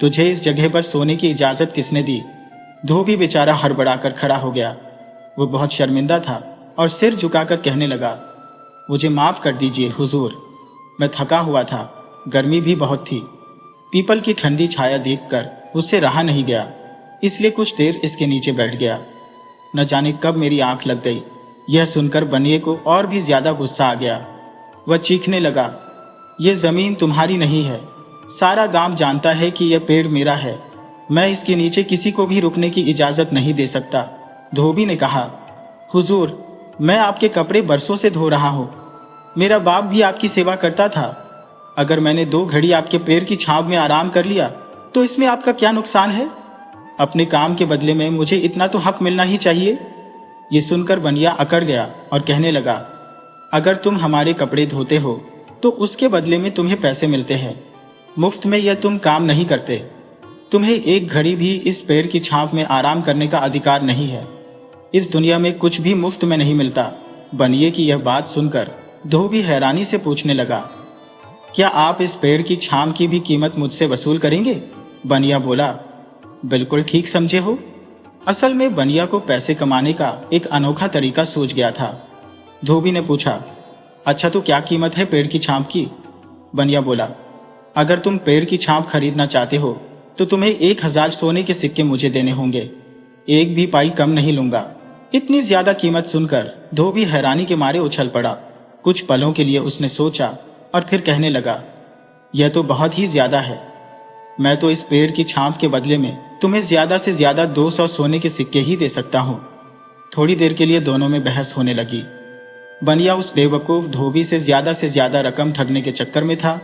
तुझे इस जगह पर सोने की इजाजत किसने दी? धोबी बेचारा हड़बड़ाकर खड़ा हो गया। वो बहुत शर्मिंदा था और सिर झुकाकर कहने लगा, मुझे माफ कर दीजिए हुजूर, मैं थका हुआ था, गर्मी भी बहुत थी। पीपल की ठंडी छाया देखकर उससे रहा नहीं गया, इसलिए कुछ देर इसके नीचे बैठ गया। न जाने कब मेरी आंख लग गई। यह सुनकर बनिए को और भी ज्यादा गुस्सा आ गया। वह चीखने लगा, यह जमीन तुम्हारी नहीं है। सारा गांव जानता है कि यह पेड़ मेरा है। मैं इसके नीचे किसी को भी रुकने की इजाजत नहीं दे सकता। धोबी ने कहा, हुजूर, मैं आपके कपड़े बरसों से धो रहा हूं। मेरा बाप भी आपकी सेवा करता था। अगर मैंने 2 घड़ी आपके पैर की छांव में आराम कर लिया तो इसमें आपका क्या नुकसान है? अपने काम के बदले में मुझे इतना तो हक मिलना ही चाहिए। ये सुनकर बनिया अकड़ गया और कहने लगा, अगर तुम हमारे कपड़े धोते हो तो उसके बदले में तुम्हें पैसे मिलते हैं। मुफ्त में यह तुम काम नहीं करते। तुम्हें 1 घड़ी भी इस पेड़ की छांव में आराम करने का अधिकार नहीं है। इस दुनिया में कुछ भी मुफ्त में नहीं मिलता। बनिए की यह बात सुनकर धोबी हैरानी से पूछने लगा, क्या आप इस पेड़ की छांव की भी कीमत मुझसे वसूल करेंगे? बनिया बोला, बिल्कुल ठीक समझे हो। असल में बनिया को पैसे कमाने का एक अनोखा तरीका सूझ गया था। धोबी ने पूछा, अच्छा तो क्या कीमत है पेड़ की छांव की? बनिया बोला, अगर तुम पेड़ की छांव खरीदना चाहते हो तो तुम्हें 1000 सोने के सिक्के मुझे देने होंगे। 1 भी पाई कम नहीं लूंगा। इतनी ज्यादा कीमत सुनकर धोबी हैरानी के मारे उछल पड़ा। कुछ पलों के लिए उसने सोचा और फिर कहने लगा, यह तो बहुत ही ज्यादा है। मैं तो इस पेड़ की छांव के बदले में तुम्हें ज्यादा से ज्यादा 200 सोने के सिक्के ही दे सकता हूं। थोड़ी देर के लिए दोनों में बहस होने लगी। बनिया उस बेवकूफ धोबी से ज्यादा रकम ठगने के चक्कर में था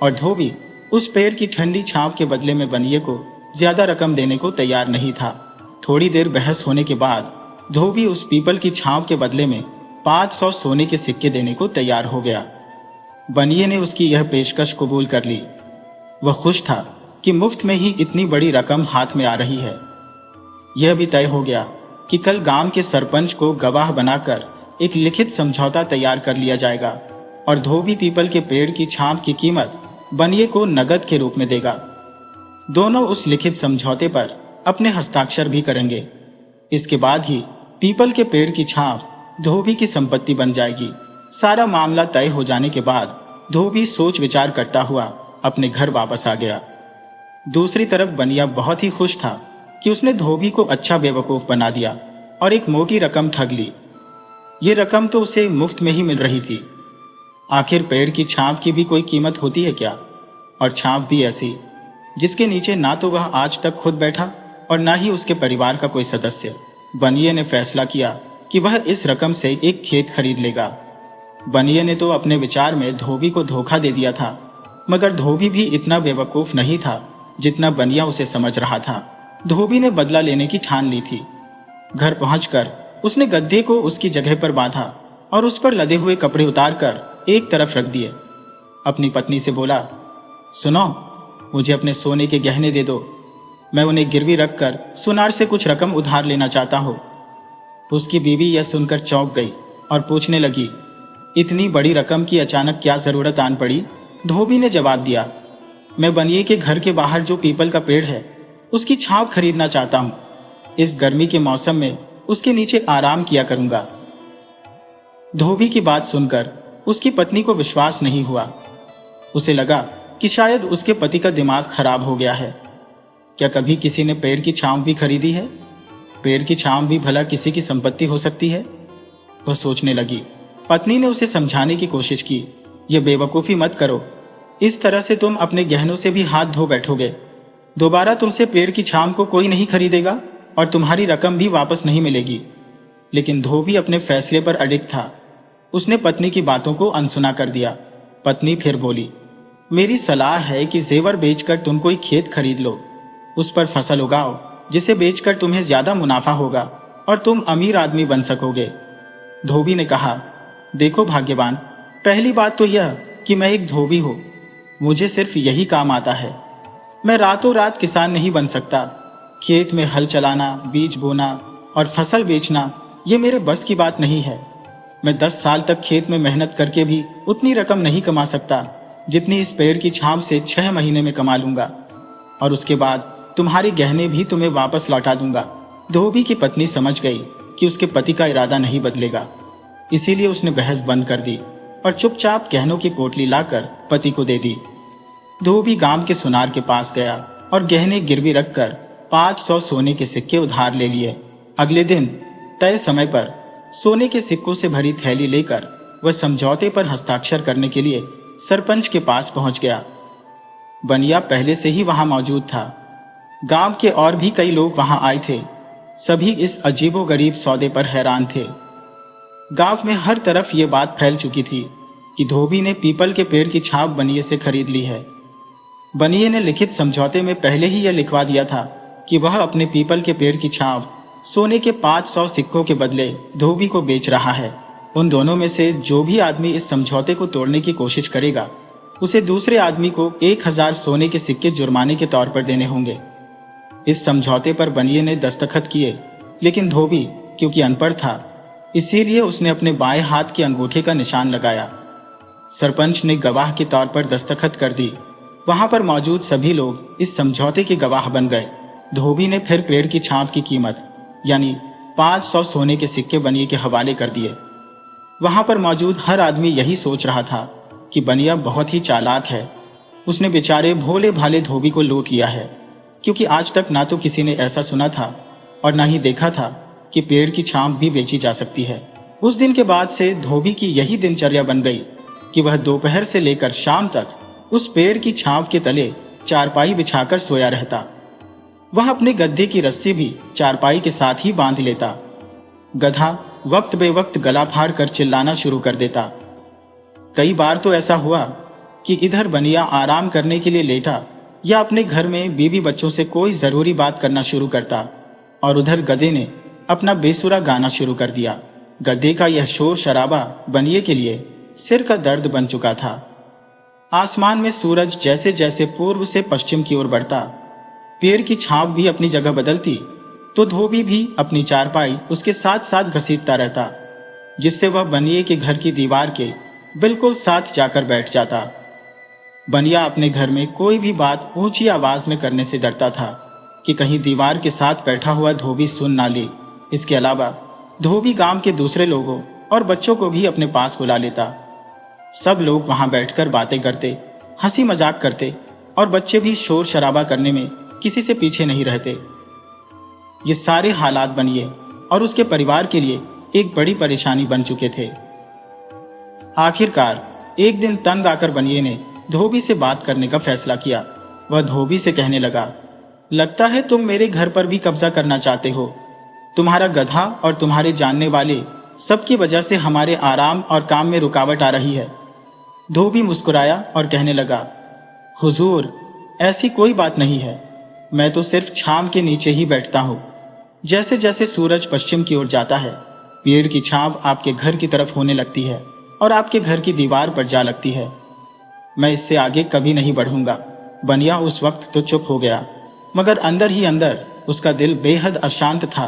और धोबी उस पेड़ की ठंडी छांव के बदले में बनिए को ज्यादा रकम देने को तैयार नहीं था। थोड़ी देर बहस होने के बाद धोबी उस पीपल की छांव के बदले में 500 सोने के सिक्के देने को तैयार हो गया। बनिए ने उसकी यह पेशकश कबूल कर ली। वह खुश था कि मुफ्त में ही इतनी बड़ी रकम हाथ में आ रही है। यह भी तय हो गया कि कल गांव के सरपंच को गवाह बनाकर एक लिखित समझौता तैयार कर लिया जाएगा और धोबी पीपल के पेड़ की छांव की कीमत बनिए को नगद के रूप में देगा। दोनों उस लिखित समझौते पर अपने हस्ताक्षर भी करेंगे। इसके बाद ही पीपल के पेड़ की छांव धोबी की संपत्ति बन जाएगी। सारा मामला तय हो जाने के बाद धोबी सोच विचार करता हुआ अपने घर वापस आ गया। दूसरी तरफ बनिया बहुत ही खुश था कि उसने धोबी को अच्छा बेवकूफ बना दिया और एक मोटी रकम ठग ली। ये रकम तो उसे मुफ्त में ही मिल रही थी। आखिर पेड़ की छांव की भी कोई कीमत होती है क्या? और छांव भी ऐसी जिसके नीचे ना तो वह आज तक खुद बैठा और ना ही उसके परिवार का कोई सदस्य। बनिए ने फैसला किया कि वह इस रकम से एक खेत खरीद लेगा। बनिए ने तो अपने विचार में धोबी को धोखा दे दिया था, मगर धोबी भी इतना बेवकूफ नहीं था जितना बनिया उसे समझ रहा था। धोबी ने बदला लेने की ठान ली थी। घर पहुंचकर उसने गद्दे को उसकी जगह पर बांधा और उस पर लदे हुए कपड़े उतारकर एक तरफ रख दिए। अपनी पत्नी से बोला, सुनो, मुझे अपने सोने के गहने दे दो। मैं उन्हें गिरवी रखकर सुनार से कुछ रकम उधार लेना चाहता हूं। उसकी बीवी यह सुनकर चौंक गई और पूछने लगी, इतनी बड़ी रकम की अचानक क्या जरूरत आन पड़ी? धोबी ने जवाब दिया, मैं बनिए के घर के बाहर जो पीपल का पेड़ है उसकी छांव खरीदना चाहता हूं। इस गर्मी के मौसम में उसके नीचे आराम किया करूंगा। धोबी की बात सुनकर उसकी पत्नी को विश्वास नहीं हुआ। उसे लगा कि शायद उसके पति का दिमाग खराब हो गया है। क्या कभी किसी ने पेड़ की छांव भी खरीदी है? पेड़ की छांव भी भला किसी की संपत्ति हो सकती है? वह सोचने लगी। पत्नी ने उसे समझाने की कोशिश की, यह बेवकूफी मत करो। इस तरह से तुम अपने गहनों से भी हाथ धो बैठोगे। दोबारा तुमसे पेड़ की छांव को कोई नहीं खरीदेगा और तुम्हारी रकम भी वापस नहीं मिलेगी। लेकिन धोबी अपने फैसले पर अडिग था। उसने पत्नी की बातों को अनसुना कर दिया। पत्नी फिर बोली, मेरी सलाह है कि जेवर बेचकर तुम कोई खेत खरीद लो, उस पर फसल उगाओ, जिसे बेचकर तुम्हें ज्यादा मुनाफा होगा और तुम अमीर आदमी बन सकोगे। धोबी ने कहा, देखो भाग्यवान, पहली बात तो यह कि मैं एक धोबी हूं। मुझे सिर्फ यही काम आता है। मैं रातों रात किसान नहीं बन सकता। खेत में हल चलाना, बीज बोना और फसल बेचना ये मेरे बस की बात नहीं है। मैं 10 साल तक खेत में मेहनत करके भी उतनी रकम नहीं कमा सकता जितनी इस पेड़ की छांव से 6 महीने में कमा लूंगा, और उसके बाद तुम्हारे गहने भी तुम्हें वापस लौटा दूंगा। धोबी की पत्नी समझ गई कि उसके पति का इरादा नहीं बदलेगा, इसीलिए उसने बहस बंद कर दी और चुपचाप गहनों की पोटली लाकर पति को दे दी। धोबी गांव के सुनार के पास गया और गहने गिरवी रखकर 500 सोने के सिक्के उधार ले लिए। अगले दिन तय समय पर सोने के सिक्कों से भरी थैली लेकर वह समझौते पर हस्ताक्षर करने के लिए सरपंच के पास पहुंच गया। बनिया पहले से ही वहां मौजूद था। गांव के और भी कई लोग वहां आए थे। सभी इस अजीबोगरीब सौदे पर हैरान थे। गांव में हर तरफ ये बात फैल चुकी थी कि धोबी ने पीपल के पेड़ की छाप बनिए से खरीद ली है। बनिए ने लिखित समझौते में पहले ही यह लिखवा दिया था कि वह अपने पीपल के पेड़ की छाप सोने के 500 सिक्कों के बदले धोबी को बेच रहा है। उन दोनों में से जो भी आदमी इस समझौते को तोड़ने की कोशिश करेगा, उसे दूसरे आदमी को 1000 सोने के सिक्के जुर्माने के तौर पर देने होंगे। इस समझौते पर बनिए ने दस्तखत किए, लेकिन धोबी क्योंकि अनपढ़ था, इसीलिए उसने अपने बाएं हाथ के अंगूठे का निशान लगाया। सरपंच ने गवाह के तौर पर दस्तखत कर दी। वहां पर मौजूद सभी लोग इस समझौते के गवाह बन गए। धोबी ने फिर पेड़ की छाप की कीमत यानी 500 सोने के सिक्के बनिए के हवाले कर दिए। वहां पर मौजूद हर आदमी यही सोच रहा था कि बनिया बहुत ही चालाक है। उसने बेचारे भोले भाले धोबी को लूट लिया है, क्योंकि आज तक ना तो किसी ने ऐसा सुना था और ना ही देखा था कि पेड़ की छाप भी बेची जा सकती है। उस दिन के बाद से धोबी की यही दिनचर्या बन गई कि वह दोपहर से लेकर शाम तक उस पेड़ की छाप के तले चारपाई बिछाकर सोया रहता। वह अपने गद्दे की रस्सी भी चारपाई के साथ ही बांध लेता। गधा वक्त बेवक्त गला फाड़ कर चिल्लाना शुरू कर देता। कई बार तो ऐसा हुआ कि इधर बनिया आराम करने के लिए लेटा या अपने घर में बीवी बच्चों से कोई जरूरी बात करना शुरू करता, और उधर गधे ने अपना बेसुरा गाना शुरू कर दिया। गधे का यह शोर शराबा बनिए के लिए सिर का दर्द बन चुका था। आसमान में सूरज जैसे जैसे पूर्व से पश्चिम की ओर बढ़ता, पेड़ की छाप भी अपनी जगह बदलती, तो धोबी भी अपनी चारपाई उसके साथ साथ घसीटता रहता, जिससे वह बनिए के घर की दीवार के बिल्कुल साथ जाकर बैठ जाता। बनिया अपने घर में कोई भी बात ऊंची आवाज में करने से डरता था कि कहीं दीवार के साथ बैठा हुआ धोबी सुन ना ले। इसके अलावा धोबी गांव के दूसरे लोगों और बच्चों को भी अपने पास बुला लेता। सब लोग वहां बैठकर बातें करते, हंसी मजाक करते, और बच्चे भी शोर शराबा करने में किसी से पीछे नहीं रहते। ये सारे हालात बनिए और उसके परिवार के लिए एक बड़ी परेशानी बन चुके थे। आखिरकार एक दिन तंग आकर बनिए ने धोबी से बात करने का फैसला किया। वह धोबी से कहने लगा, लगता है तुम मेरे घर पर भी कब्जा करना चाहते हो। तुम्हारा गधा और तुम्हारे जानने वाले सबकी वजह से हमारे आराम और काम में रुकावट आ रही है। धोबी मुस्कुराया और कहने लगा, हुजूर, ऐसी कोई बात नहीं है। मैं तो सिर्फ छांव के नीचे ही बैठता हूँ। जैसे जैसे सूरज पश्चिम की ओर जाता है, पेड़ की छांव आपके घर की तरफ होने लगती है और आपके घर की दीवार पर जा लगती है। मैं इससे आगे कभी नहीं बढ़ूंगा। बनिया उस वक्त तो चुप हो गया, मगर अंदर ही अंदर उसका दिल बेहद अशांत था।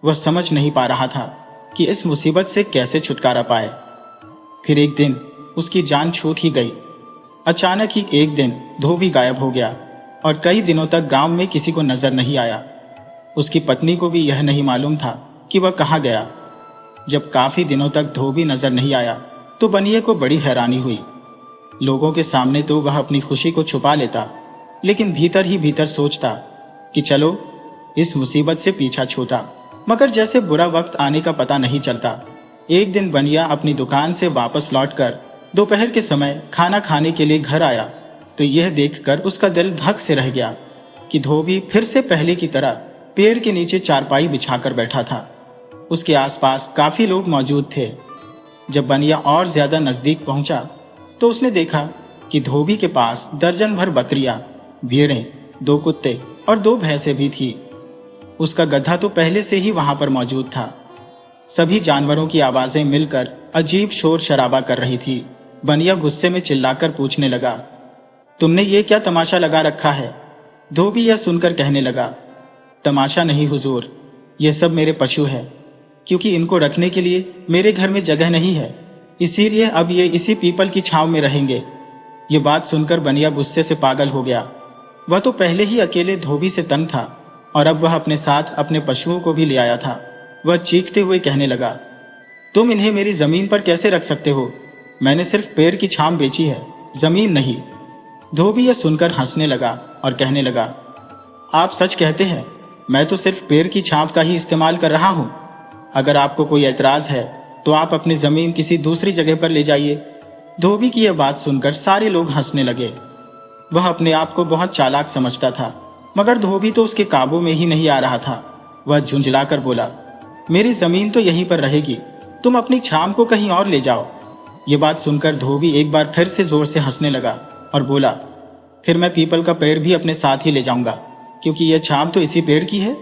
वह समझ नहीं पा रहा था कि इस मुसीबत से कैसे छुटकारा पाए। फिर एक दिन उसकी जान छूट ही गई। अचानक ही एक दिन धोबी गायब हो गया और कई दिनों तक गांव में किसी को नजर नहीं आया। उसकी पत्नी को भी यह नहीं मालूम था कि वह कहाँ गया। जब काफी दिनों तक धोबी नजर नहीं आया तो बनिए को बड़ी हैरानी हुई। लोगों के सामने तो वह अपनी खुशी को छुपा लेता, लेकिन भीतर ही भीतर सोचता कि चलो इस मुसीबत से पीछा छूटा। मगर जैसे बुरा वक्त आने का पता नहीं चलता। एक दिन बनिया अपनी दुकान से वापस लौटकर दोपहर के समय खाना खाने के लिए घर आया तो यह देखकर उसका दिल धक से रह गया कि धोबी फिर से पहले की तरह पेड़ के नीचे चारपाई बिछाकर बैठा था। उसके आसपास काफी लोग मौजूद थे। जब बनिया और ज्यादा नजदीक पहुंचा तो उसने देखा कि धोबी के पास दर्जन भर बकरियां, भेड़ें, 2 कुत्ते और 2 भैंसें भी थी। उसका गधा तो पहले से ही वहां पर मौजूद था। सभी जानवरों की आवाजें मिलकर अजीब शोर शराबा कर रही थी। बनिया गुस्से में चिल्लाकर पूछने लगा, तुमने ये क्या तमाशा लगा रखा है? धोबी यह सुनकर कहने लगा, तमाशा नहीं हुजूर, ये सब मेरे पशु है। क्योंकि इनको रखने के लिए मेरे घर में जगह नहीं है, इसीलिए अब ये इसी पीपल की छांव में रहेंगे। ये बात सुनकर बनिया गुस्से से पागल हो गया। वह तो पहले ही अकेले धोबी से तंग था और अब वह अपने साथ अपने पशुओं को भी ले आया था। वह चीखते हुए कहने लगा, तुम इन्हें मेरी जमीन पर कैसे रख सकते हो? मैंने सिर्फ पैर की छाप बेची है, जमीन नहीं। धोबी यह सुनकर हंसने लगा और कहने लगा, आप सच कहते हैं, मैं तो सिर्फ पैर की छाप का ही इस्तेमाल कर रहा हूं। अगर आपको कोई ऐतराज है तो आप अपनी जमीन किसी दूसरी जगह पर ले जाइए। धोबी की यह बात सुनकर सारे लोग हंसने लगे। वह अपने आप को बहुत चालाक समझता था, मगर धोबी तो उसके काबू में ही नहीं आ रहा था। वह झुंझलाकर बोला, मेरी जमीन तो यहीं पर रहेगी, तुम अपनी छाप को कहीं और ले जाओ। ये बात सुनकर धोबी एक बार फिर से जोर से हंसने लगा और बोला, फिर मैं पीपल का पेड़ भी अपने साथ ही ले जाऊंगा, क्योंकि यह छाप तो इसी पेड़ की है।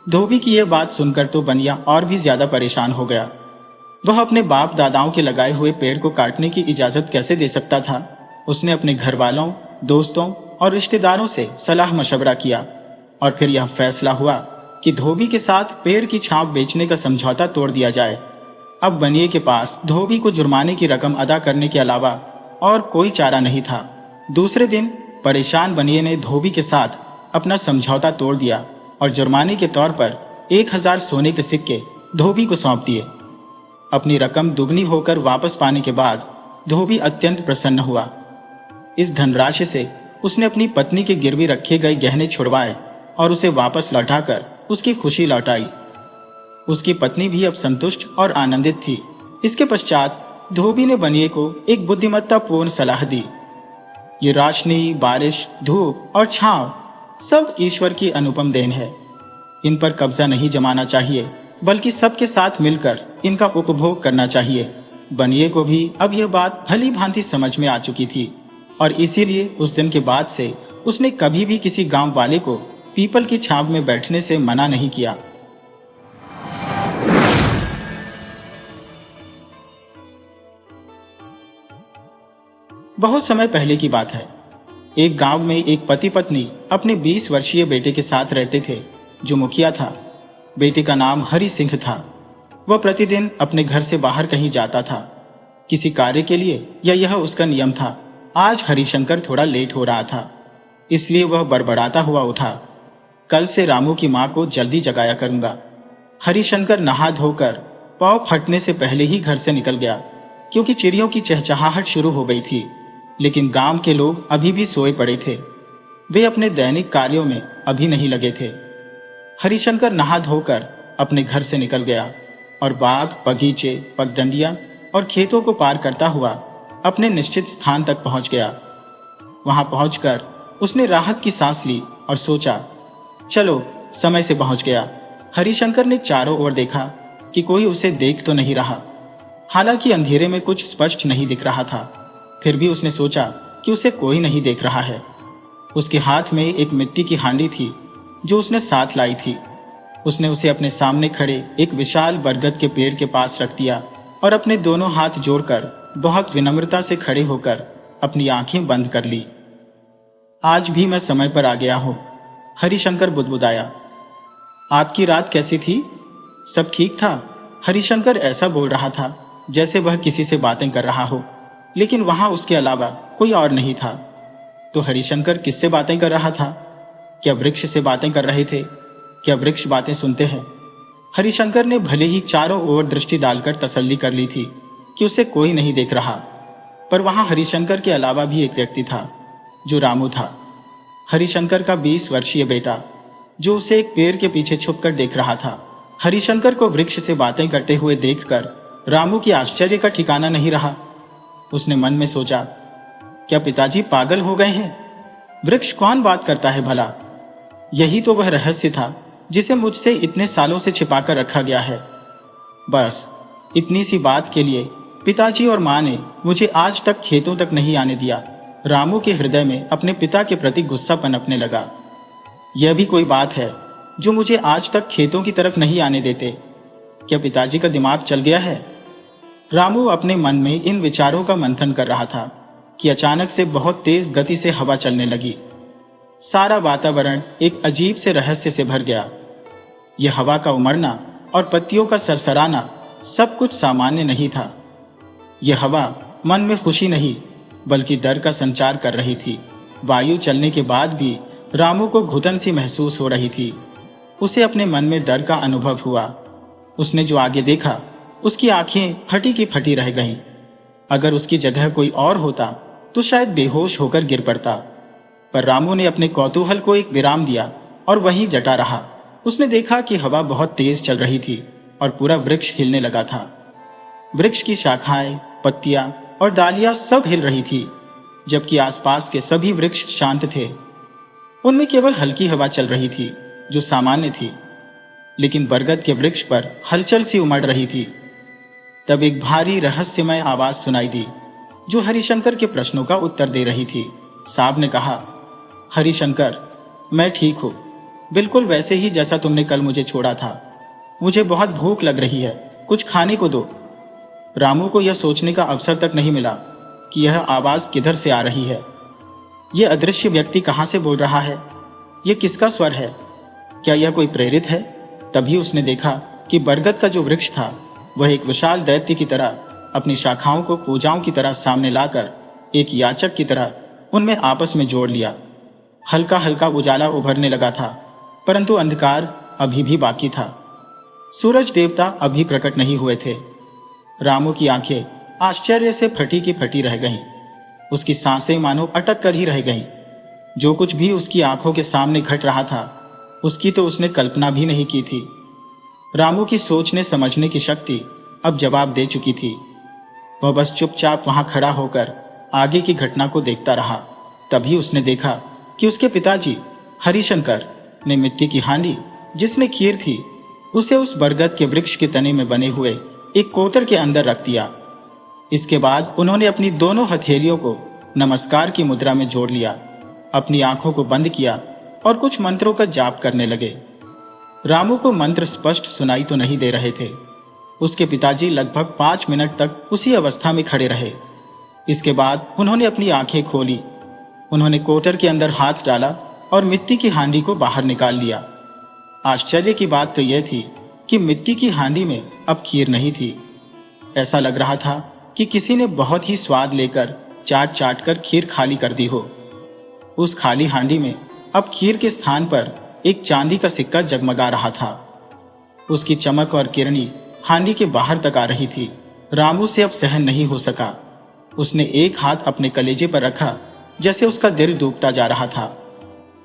धोबी की यह बात सुनकर तो बनिया और भी ज्यादा परेशान हो गया। वह अपने बाप दादाओं के लगाए हुए पेड़ को काटने की इजाजत कैसे दे सकता था। उसने अपने घर वालों, दोस्तों और रिश्तेदारों से सलाह मशवरा किया और फिर यह फैसला हुआ कि धोबी के साथ पेड़ की छाप बेचने का समझौता तोड़ दिया जाए। अब बनिए के पास धोबी को जुर्माने की रकम अदा करने के अलावा और कोई चारा नहीं था। दूसरे दिन परेशान बनिए ने धोबी के साथ अपना समझौता तोड़ दिया और जुर्माने के तौर पर 1000 सोने के सिक्के धोबी को सौंप दिए। अपनी रकम दुगनी होकर वापस पाने के बाद धोबी अत्यंत प्रसन्न हुआ। इस धनराशि से उसने अपनी पत्नी के गिरवी रखे गए गहने छुड़वाए और उसे वापस लौटाकर उसकी खुशी लौटाई। उसकी पत्नी भी अब संतुष्ट और आनंदित थी। इसके पश्चात धोबी ने बनिए को एक बुद्धिमत्तापूर्ण सलाह दी। ये रोशनी, बारिश, धूप और छांव सब ईश्वर की अनुपम देन है। इन पर कब्जा नहीं जमाना चाहिए, बल्कि सबके साथ मिलकर इनका उपभोग करना चाहिए। बनिए को भी अब यह बात भली भांति समझ में आ चुकी थी और इसीलिए उस दिन के बाद से उसने कभी भी किसी गांव वाले को पीपल की छांव में बैठने से मना नहीं किया। बहुत समय पहले की बात है। एक गांव में एक पति पत्नी अपने 20 वर्षीय बेटे के साथ रहते थे, जो मुखिया था। बेटे का नाम हरि सिंह था। वह प्रतिदिन अपने घर से बाहर कहीं जाता था, किसी कार्य के लिए, या यह उसका नियम था। आज हरिशंकर थोड़ा लेट हो रहा था, इसलिए वह बड़बड़ाता हुआ उठा, कल से रामू की मां को जल्दी जगाया करूंगा। हरिशंकर नहा धोकर पांव फटने से पहले ही घर से निकल गया, क्योंकि चिड़ियों की चहचहाहट शुरू हो गई थी। लेकिन गांव के लोग अभी भी सोए पड़े थे। वे अपने दैनिक कार्यों में अभी नहीं लगे थे। हरिशंकर नहा धोकर अपने घर से निकल गया और बाग, बगीचे, पगडंडियां और खेतों को पार करता हुआ अपने निश्चित स्थान तक पहुंच गया। वहां पहुंचकर उसने राहत की सांस ली और सोचा, चलो समय से पहुंच गया। हरिशंकर ने चारों ओर देखा कि कोई उसे देख तो नहीं रहा। हालांकि अंधेरे में कुछ स्पष्ट नहीं दिख रहा था, फिर भी उसने सोचा कि उसे कोई नहीं देख रहा है। उसके हाथ में एक मिट्टी की हांडी थी जो उसने साथ लाई थी। उसने उसे अपने सामने खड़े एक विशाल बरगद के पेड़ के पास रख दिया और अपने दोनों हाथ जोड़कर बहुत विनम्रता से खड़े होकर अपनी आंखें बंद कर ली। आज भी मैं समय पर आ गया हूं, हरिशंकर बुदबुदाया। आपकी रात कैसी थी? सब ठीक था? हरिशंकर ऐसा बोल रहा था जैसे वह किसी से बातें कर रहा हो, लेकिन वहां उसके अलावा कोई और नहीं था। तो हरिशंकर किससे बातें कर रहा था? क्या वृक्ष से बातें कर रहे थे? क्या वृक्ष बातें सुनते हैं? हरिशंकर ने भले ही चारों ओर दृष्टि डालकर तसल्ली कर ली थी कि उसे कोई नहीं देख रहा, पर वहां हरिशंकर के अलावा भी एक व्यक्ति था, जो रामू था। हरिशंकर का 20 वर्षीय बेटा, जो उसे एक पेड़ के पीछे छुपकर देख रहा था। हरिशंकर को वृक्ष से बातें करते हुए देखकर रामू की आश्चर्य का ठिकाना नहीं रहा। उसने मन में सोचा, क्या पिताजी पागल हो गए हैं? वृक्ष कौन बात करता है भला? यही तो वह रहस्य था जिसे मुझसे इतने सालों से छिपाकर रखा गया है। बस इतनी सी बात के लिए पिताजी और मां ने मुझे आज तक खेतों तक नहीं आने दिया। रामू के हृदय में अपने पिता के प्रति गुस्सा पनपने लगा। यह भी कोई बात है जो मुझे आज तक खेतों की तरफ नहीं आने देते। क्या पिताजी का दिमाग चल गया है? रामू अपने मन में इन विचारों का मंथन कर रहा था कि अचानक से बहुत तेज गति से हवा चलने लगी। सारा वातावरण एक अजीब से रहस्य से भर गया। यह हवा का उमड़ना और पत्तियों का सरसराना सब कुछ सामान्य नहीं था। यह हवा मन में खुशी नहीं, बल्कि डर का संचार कर रही थी। वायु चलने के बाद भी रामू को घुटन सी महसूस हो रही थी। उसे अपने मन में डर का अनुभव हुआ। उसने जो आगे देखा, उसकी आंखें फटी की फटी रह गईं। अगर उसकी जगह कोई और होता तो शायद बेहोश होकर गिर पड़ता। पर रामू ने अपने कौतूहल को एक विराम दिया और वहीं डटा रहा। उसने देखा कि हवा बहुत तेज चल रही थी और पूरा वृक्ष हिलने लगा था। वृक्ष की शाखाएं, पत्तियां और डालियां सब हिल रही थी, जबकि आसपास के सभी वृक्ष शांत थे। उनमें केवल हल्की हवा चल रही थी जो सामान्य थी, लेकिन बरगद के वृक्ष पर हलचल सी उमड़ रही थी। तब एक भारी रहस्यमय आवाज सुनाई दी जो हरिशंकर के प्रश्नों का उत्तर दे रही थी। सांप ने कहा, हरिशंकर, मैं ठीक हूं, बिल्कुल वैसे ही जैसा तुमने कल मुझे छोड़ा था। मुझे बहुत भूख लग रही है, कुछ खाने को दो। रामू को यह सोचने का अवसर तक नहीं मिला कि यह आवाज किधर से आ रही है। यह अदृश्य व्यक्ति कहां से बोल रहा है? यह किसका स्वर है? क्या यह कोई प्रेरित है? तभी उसने देखा कि बरगद का जो वृक्ष था वह एक विशाल दैत्य की तरह अपनी शाखाओं को पूजाओं की तरह सामने लाकर एक याचक की तरह उनमें आपस में जोड़ लिया। हल्का हल्का उजाला उभरने लगा था, परंतु अंधकार अभी भी बाकी था। सूरज देवता अभी प्रकट नहीं हुए थे। रामू की आंखें आश्चर्य से फटी की फटी रह गईं। उसकी सांसें मानो अटक कर ही रह गईं। जो कुछ भी उसकी आंखों के सामने घट रहा था उसकी तो उसने कल्पना भी नहीं की थी। रामू की सोचने समझने की शक्ति अब जवाब दे चुकी थी। वह बस चुपचाप वहां खड़ा होकर आगे की घटना को देखता रहा। तभी उसने देखा कि उसके पिताजी हरिशंकर ने मिट्टी की हांडी जिसमें खीर थी उसे उस बरगद के वृक्ष के तने में बने हुए एक कोतर के अंदर रख दिया। इसके बाद उन्होंने अपनी दोनों हथेलियों को नमस्कार की मुद्रा में जोड़ लिया, अपनी आंखों को बंद किया और कुछ मंत्रों का जाप करने लगे। रामू को मंत्र स्पष्ट सुनाई तो नहीं दे रहे थे। उसके पिताजी लगभग 5 मिनट तक उसी अवस्था में खड़े रहे। इसके बाद उन्होंने अपनी आंखें खोली। उन्होंने कोटर के अंदर हाथ डाला और मिट्टी की हांडी को बाहर निकाल लिया। आश्चर्य की बात तो यह थी कि मिट्टी की हांडी में अब खीर नहीं थी। ऐसा लग रहा था कि किसी ने बहुत ही स्वाद लेकर चाट चाट कर खीर खाली कर दी हो। उस खाली हांडी में अब खीर के स्थान पर एक चांदी का सिक्का जगमगा रहा था। उसकी चमक और किरणी हांडी के बाहर तक आ रही थी। रामू से अब सहन नहीं हो सका। उसने एक हाथ अपने कलेजे पर रखा जैसे उसका दिल डूबता जा रहा था।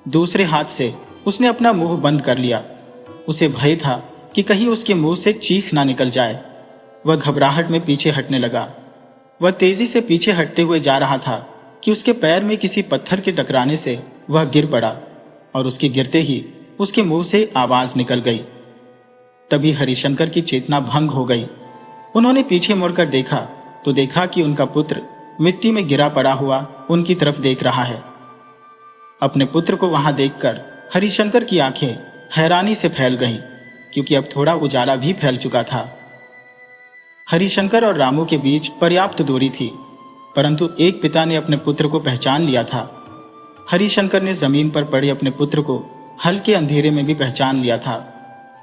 दूसरे हाथ से उसने अपना मुंह बंद कर लिया। उसे भय था कि कहीं उसके मुंह से चीख ना निकल जाए। वह घबराहट में पीछे हटने लगा। वह तेजी से पीछे हटते हुए जा रहा था कि उसके पैर में किसी पत्थर के टकराने से वह गिर पड़ा और उसके गिरते ही उसके मुंह से आवाज निकल गई। तभी हरिशंकर की चेतना भंग हो गई। उन्होंने पीछे मुड़कर देखा तो देखा कि उनका पुत्र मिट्टी में गिरा पड़ा हुआ उनकी तरफ देख रहा है। अपने पुत्र को वहां देखकर हरिशंकर की आंखें हैरानी से फैल गईं, क्योंकि अब थोड़ा उजाला भी फैल चुका था। हरिशंकर और रामू के बीच पर्याप्त दूरी थी, परंतु एक पिता ने अपने पुत्र को पहचान लिया था। हरिशंकर ने जमीन पर पड़े अपने पुत्र को हल्के अंधेरे में भी पहचान लिया था।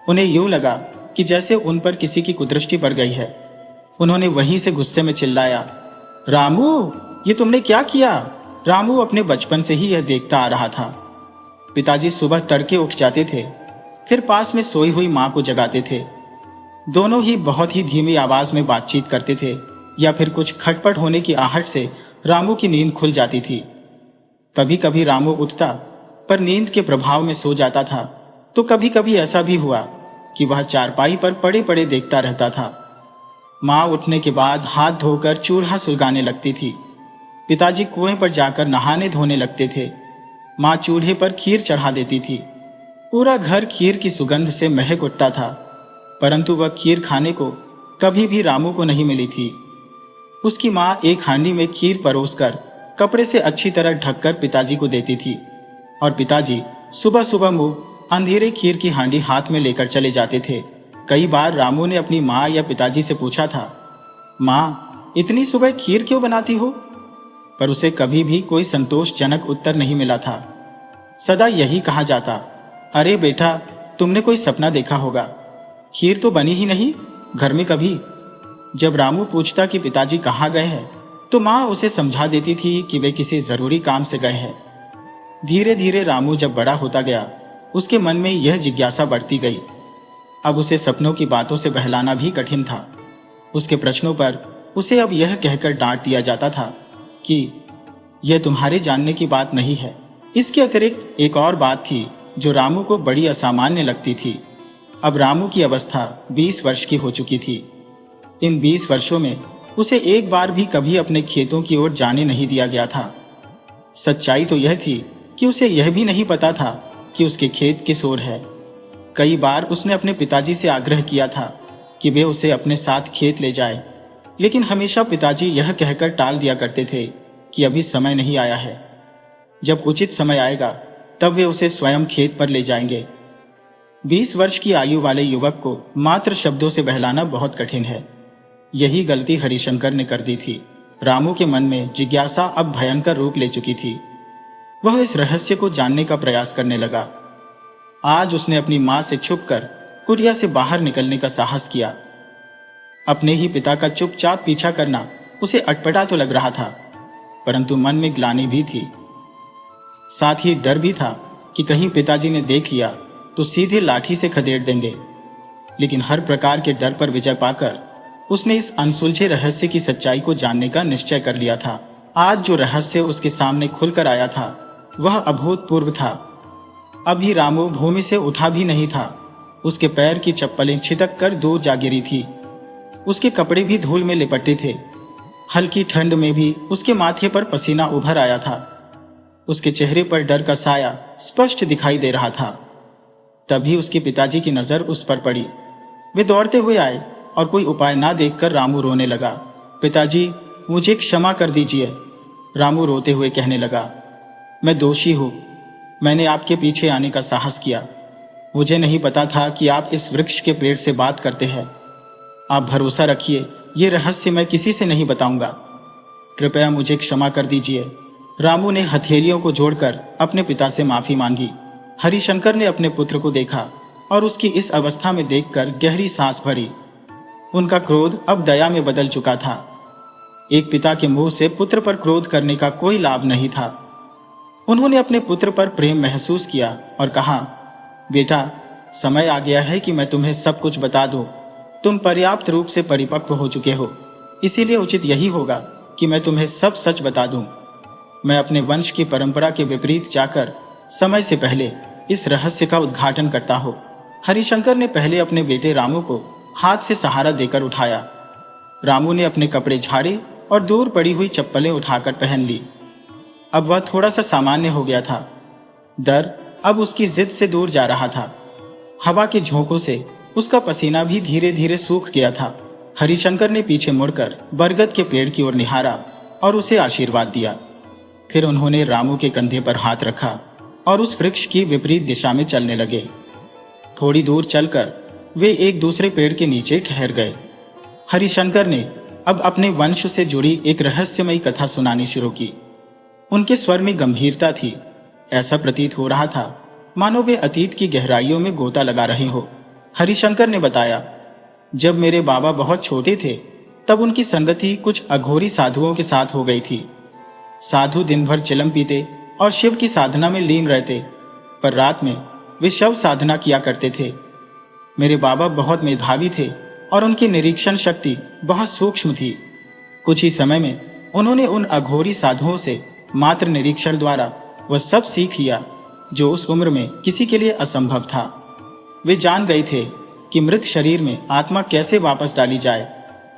उन्हें यूं लगा कि जैसे उन पर किसी की कुदृष्टि पड़ गई है। उन्होंने वहीं से गुस्से में चिल्लाया, रामू, ये तुमने क्या किया? रामू अपने बचपन से ही यह देखता आ रहा था। पिताजी सुबह तड़के उठ जाते थे, फिर पास में सोई हुई मां को जगाते थे। दोनों ही बहुत ही धीमी आवाज में बातचीत करते थे, या फिर कुछ खटपट होने की आहट से रामू की नींद खुल जाती थी। कभी कभी रामू उठता पर नींद के प्रभाव में सो जाता था, तो कभी कभी ऐसा भी हुआ कि वह चारपाई पर पड़े पड़े देखता रहता था। मां उठने के बाद हाथ धोकर चूल्हा सुलगाने लगती थी। पिताजी कुएं पर जाकर नहाने धोने लगते थे। मां चूल्हे पर खीर चढ़ा देती थी। पूरा घर खीर की सुगंध से महक उठता था, परंतु वह खीर खाने को कभी भी रामू को नहीं मिली थी। उसकी मां एक हांडी में खीर परोसकर कपड़े से अच्छी तरह ढककर पिताजी को देती थी, और पिताजी सुबह सुबह मुंह अंधेरे खीर की हांडी हाथ में लेकर चले जाते थे। कई बार रामू ने अपनी मां या पिताजी से पूछा था, मां, इतनी सुबह खीर क्यों बनाती हो? पर उसे कभी भी कोई संतोषजनक उत्तर नहीं मिला था। सदा यही कहा जाता, अरे बेटा, तुमने कोई सपना देखा होगा, खीर तो बनी ही नहीं घर में कभी। जब रामू पूछता कि पिताजी कहाँ गए हैं, तो मां उसे समझा देती थी कि वे किसी जरूरी काम से गए हैं। धीरे धीरे रामू जब बड़ा होता गया, उसके मन में यह जिज्ञासा बढ़ती गई। अब उसे सपनों की बातों से बहलाना भी कठिन था। उसके प्रश्नों पर उसे अब यह कहकर डांट दिया जाता था कि यह तुम्हारे जानने की बात नहीं है। इसके अतिरिक्त एक और बात थी जो रामू को बड़ी असामान्य लगती थी। अब रामू की अवस्था 20 वर्ष की हो चुकी थी। इन 20 वर्षों में उसे एक बार भी कभी अपने खेतों की ओर जाने नहीं दिया गया था। सच्चाई तो यह थी कि उसे यह भी नहीं पता था कि उसके खेत किस ओर है। कई बार उसने अपने पिताजी से आग्रह किया था कि वे उसे अपने साथ खेत ले जाए, लेकिन हमेशा पिताजी यह कहकर टाल दिया करते थे कि अभी समय नहीं आया है। जब उचित समय आएगा तब वे उसे स्वयं खेत पर ले जाएंगे। 20 वर्ष की आयु वाले युवक को मात्र शब्दों से बहलाना बहुत कठिन है। यही गलती हरिशंकर ने कर दी थी। रामू के मन में जिज्ञासा अब भयंकर रूप ले चुकी थी। वह इस रहस्य को जानने का प्रयास करने लगा। आज उसने अपनी मां से छुपकर कुटिया से बाहर निकलने का साहस किया। अपने ही पिता का चुपचाप पीछा करना उसे अटपटा तो लग रहा था, परंतु मन में ग्लानि भी थी। साथ ही डर भी था कि कहीं पिताजी ने देख लिया तो सीधे लाठी से खदेड़ देंगे। लेकिन हर प्रकार के डर पर विजय पाकर उसने इस अनसुलझे रहस्य की सच्चाई को जानने का निश्चय कर लिया था। आज जो रहस्य उसके सामने खुलकर आया था वह अभूतपूर्व था। अभी रामू भूमि से उठा भी नहीं था। उसके पैर की चप्पलें छिटक कर दूर जा गिरी थी। उसके कपड़े भी धूल में लिपटे थे। हल्की ठंड में भी उसके माथे पर पसीना उभर आया था। उसके चेहरे पर डर का साया स्पष्ट दिखाई दे रहा था। तभी उसके पिताजी की नजर उस पर पड़ी। वे दौड़ते हुए आए और कोई उपाय ना देखकर रामू रोने लगा। पिताजी, मुझे क्षमा कर दीजिए, रामू रोते हुए कहने लगा। मैं दोषी हूं। मैंने आपके पीछे आने का साहस किया। मुझे नहीं पता था कि आप इस वृक्ष के पेड़ से बात करते हैं। आप भरोसा रखिए, ये रहस्य मैं किसी से नहीं बताऊंगा। कृपया मुझे क्षमा कर दीजिए। रामू ने हथेलियों को जोड़कर अपने पिता से माफी मांगी। हरिशंकर ने अपने पुत्र को देखा और उसकी इस अवस्था में देखकर गहरी सांस भरी। उनका क्रोध अब दया में बदल चुका था। एक पिता के मुंह से पुत्र पर क्रोध करने का कोई लाभ नहीं था। उन्होंने अपने पुत्र पर प्रेम महसूस किया और कहा, बेटा, समय आ गया है कि मैं तुम्हें सब कुछ बता दूं। तुम पर्याप्त रूप से परिपक्व हो चुके हो, इसीलिए उचित यही होगा कि मैं तुम्हें सब सच बता दूं। मैं अपने वंश की परंपरा के विपरीत जाकर समय से पहले इस रहस्य का उद्घाटन करता हूं। हरिशंकर ने पहले अपने बेटे रामू को हाथ से सहारा देकर उठाया। रामू ने अपने कपड़े झाड़े और दूर पड़ी हुई चप्पलें उठाकर पहन ली। अब वह थोड़ा सा सामान्य हो गया था। डर अब उसकी जिद से दूर जा रहा था। हवा के झोंकों से उसका पसीना भी धीरे धीरे सूख गया था। हरिशंकर ने पीछे मुड़कर बरगद के पेड़ की ओर निहारा और उसे आशीर्वाद दिया। फिर उन्होंने रामू के कंधे पर हाथ रखा और उस वृक्ष की विपरीत दिशा में चलने लगे। थोड़ी दूर चलकर वे एक दूसरे पेड़ के नीचे ठहर गए। हरिशंकर ने अब अपने वंश से जुड़ी एक रहस्यमयी कथा सुनानी शुरू की। उनके स्वर में गंभीरता थी। ऐसा प्रतीत हो रहा था मानो वे अतीत की गहराइयों में गोता लगा रहे हो। हरिशंकर ने बताया, जब मेरे बाबा बहुत छोटे थे तब उनकी संगति कुछ अघोरी साधुओं के साथ हो गई थी। साधु दिन भर चिलम पीते और शिव की साधना में लीन रहते, पर रात में वे शव साधना किया करते थे। मेरे बाबा बहुत मेधावी थे और उनकी निरीक्षण शक्ति बहुत सूक्ष्म थी। कुछ ही समय में उन्होंने उन अघोरी साधुओं से मात्र निरीक्षण द्वारा वह सब सीख लिया जो उस उम्र में किसी के लिए असंभव था। वे जान गए थे कि मृत शरीर में आत्मा कैसे वापस डाली जाए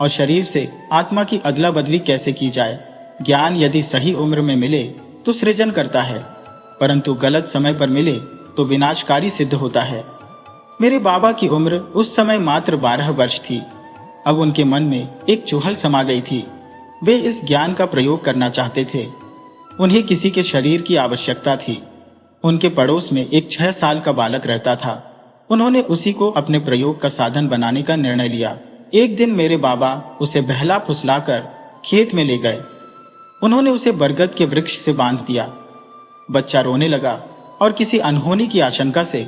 और शरीर से आत्मा की अदला बदली कैसे की जाए। ज्ञान यदि सही उम्र में मिले तो सृजन करता है, परंतु गलत समय पर मिले तो विनाशकारी सिद्ध होता है। मेरे बाबा की उम्र उस समय मात्र 12 वर्ष थी। अब उनके मन में एक चुहल समा गई थी। वे इस ज्ञान का प्रयोग करना चाहते थे। उन्हें किसी के शरीर की आवश्यकता थी। उनके पड़ोस में एक 6 साल का बालक रहता था। उन्होंने उसी को अपने प्रयोग का साधन बनाने का निर्णय लिया। एक दिन मेरे बाबा उसे बहला फुसलाकर खेत में ले गए। उन्होंने उसे बरगद के वृक्ष से बांध दिया। बच्चा रोने लगा और किसी अनहोनी की आशंका से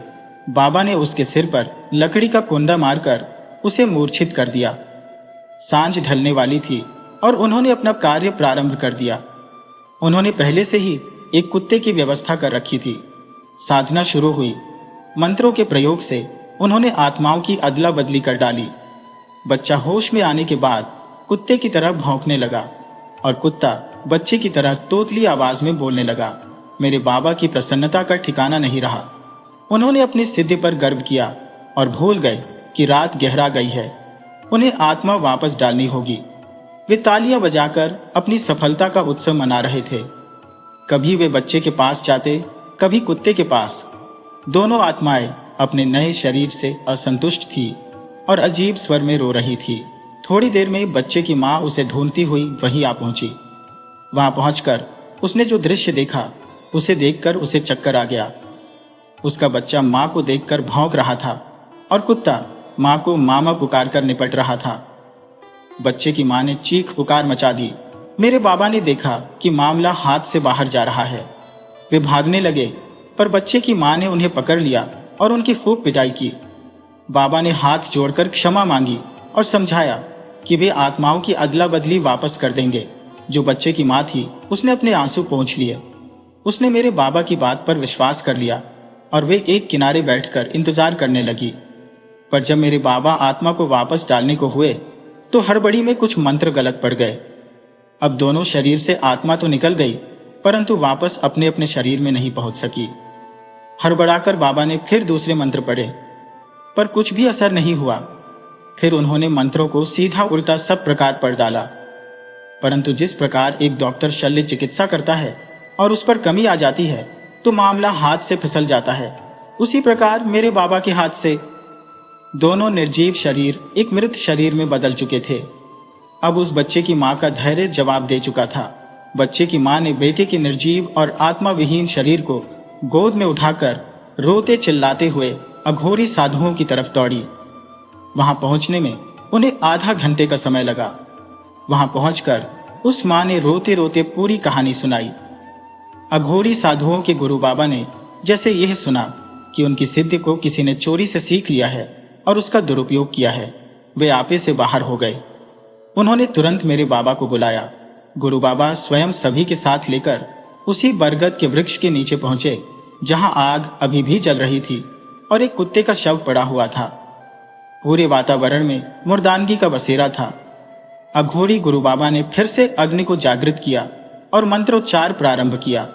बाबा ने उसके सिर पर लकड़ी का कुंडा मारकर उसे मूर्छित कर दिया। सांझ ढलने वाली थी और उन्होंने अपना कार्य प्रारंभ कर दिया। उन्होंने पहले से ही एक कुत्ते की व्यवस्था कर रखी थी। साधना शुरू हुई। मंत्रों के प्रयोग से उन्होंने आत्माओं की अदला बदली कर डाली। बच्चा होश में आने के बाद कुत्ते की तरह भौंकने लगा और कुत्ता बच्चे की तरह तोतली आवाज में बोलने लगा। मेरे बाबा की प्रसन्नता का ठिकाना नहीं रहा। उन्होंने अपनी सिद्धि पर गर्व किया और भूल गए कि रात गहरा गई है, उन्हें आत्मा वापस डालनी होगी। वे तालियां बजाकर अपनी सफलता का उत्सव मना रहे थे। कभी वे बच्चे के पास जाते, कभी कुत्ते के पास। दोनों आत्माएं अपने नए शरीर से असंतुष्ट थी और अजीब स्वर में रो रही थी। थोड़ी देर में बच्चे की मां उसे ढूंढती हुई वहीं आ पहुंची। वहां पहुंचकर उसने जो दृश्य देखा, उसे देखकर उसे चक्कर आ गया। उसका बच्चा मां को देखकर भौंक रहा था और कुत्ता मां को मामा पुकारकर निपट रहा था। बच्चे की मां ने चीख पुकार मचा दी। मेरे बाबा ने देखा कि मामला हाथ से बाहर जा रहा है। वे भागने लगे, पर बच्चे की मां ने उन्हें पकड़ लिया और उनकी खूब पिटाई की। बाबा ने हाथ जोड़कर क्षमा मांगी और समझाया कि वे आत्माओं की अदला बदली वापस कर देंगे। जो बच्चे की मां थी, उसने अपने आंसू पोंछ लिए। उसने मेरे बाबा की बात पर विश्वास कर लिया और वे एक किनारे बैठकर इंतजार करने लगी। पर जब मेरे बाबा आत्मा को वापस डालने को हुए, तो हड़बड़ी में कुछ मंत्र गलत पड़ गए। अब दोनों शरीर से आत्मा तो निकल गई, परंतु वापस अपने अपने शरीर में नहीं पहुंच सकी। हड़बड़ाकर बाबा ने फिर दूसरे मंत्र पढ़े, पर कुछ भी असर नहीं हुआ। फिर उन्होंने मंत्रों को सीधा उल्टा सब प्रकार पढ़ डाला। परंतु जिस प्रकार एक डॉक्टर शल्य चिकित्सा करता है और उस पर कमी आ जाती है तो मामला हाथ से फिसल जाता है, उसी प्रकार मेरे बाबा के हाथ से दोनों निर्जीव शरीर एक मृत शरीर में बदल चुके थे। अब उस बच्चे की मां का धैर्य जवाब दे चुका था। बच्चे की मां ने बेटे के निर्जीव और आत्मा विहीन शरीर को गोद में उठाकर रोते चिल्लाते हुए अघोरी साधुओं की तरफ दौड़ी। वहां पहुंचने में उन्हें आधा घंटे का समय लगा। वहां पहुंचकर उस मां ने रोते रोते पूरी कहानी सुनाई। अघोरी साधुओं के गुरु बाबा ने जैसे यह सुना कि उनकी सिद्धि को किसी ने चोरी से सीख लिया है और उसका दुरुपयोग किया है, वे आपे से बाहर हो गए। उन्होंने तुरंत मेरे बाबा को बुलाया। गुरु बाबा स्वयं सभी के साथ लेकर उसी बरगद के वृक्ष के नीचे पहुंचे जहां आग अभी भी जल रही थी और एक कुत्ते का शव पड़ा हुआ था। पूरे वातावरण में मुर्दानगी का बसेरा था। अघोरी गुरु बाबा ने फिर से अग्नि को जागृत किया और मंत्रोच्चार प्रारंभ किया।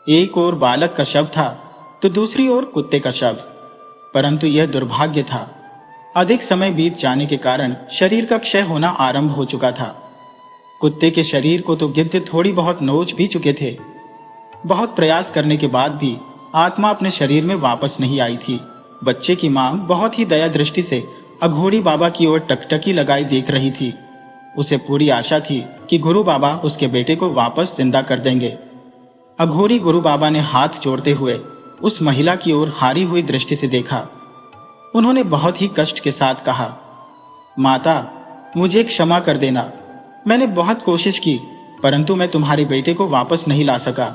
एक ओर बालक का शव था तो दूसरी ओर कुत्ते का शव। परंतु यह दुर्भाग्य था, अधिक समय बीत जाने के कारण शरीर का क्षय होना आरंभ हो चुका था। कुत्ते के शरीर को तो गिद्ध थोड़ी बहुत नोच भी चुके थे। बहुत प्रयास करने के बाद भी आत्मा अपने शरीर में वापस नहीं आई थी। बच्चे की मां बहुत ही दया दृष्टि से अघोरी बाबा की ओर टकटकी लगाई देख रही थी। उसे पूरी आशा थी कि गुरु बाबा उसके बेटे को वापस जिंदा कर देंगे। अघोरी गुरु बाबा ने हाथ जोड़ते हुए उस महिला की ओर हारी हुई दृष्टि से देखा। उन्होंने बहुत ही कष्ट के साथ कहा, माता, मुझे क्षमा कर देना। मैंने बहुत कोशिश की, परंतु मैं तुम्हारे बेटे को वापस नहीं ला सका।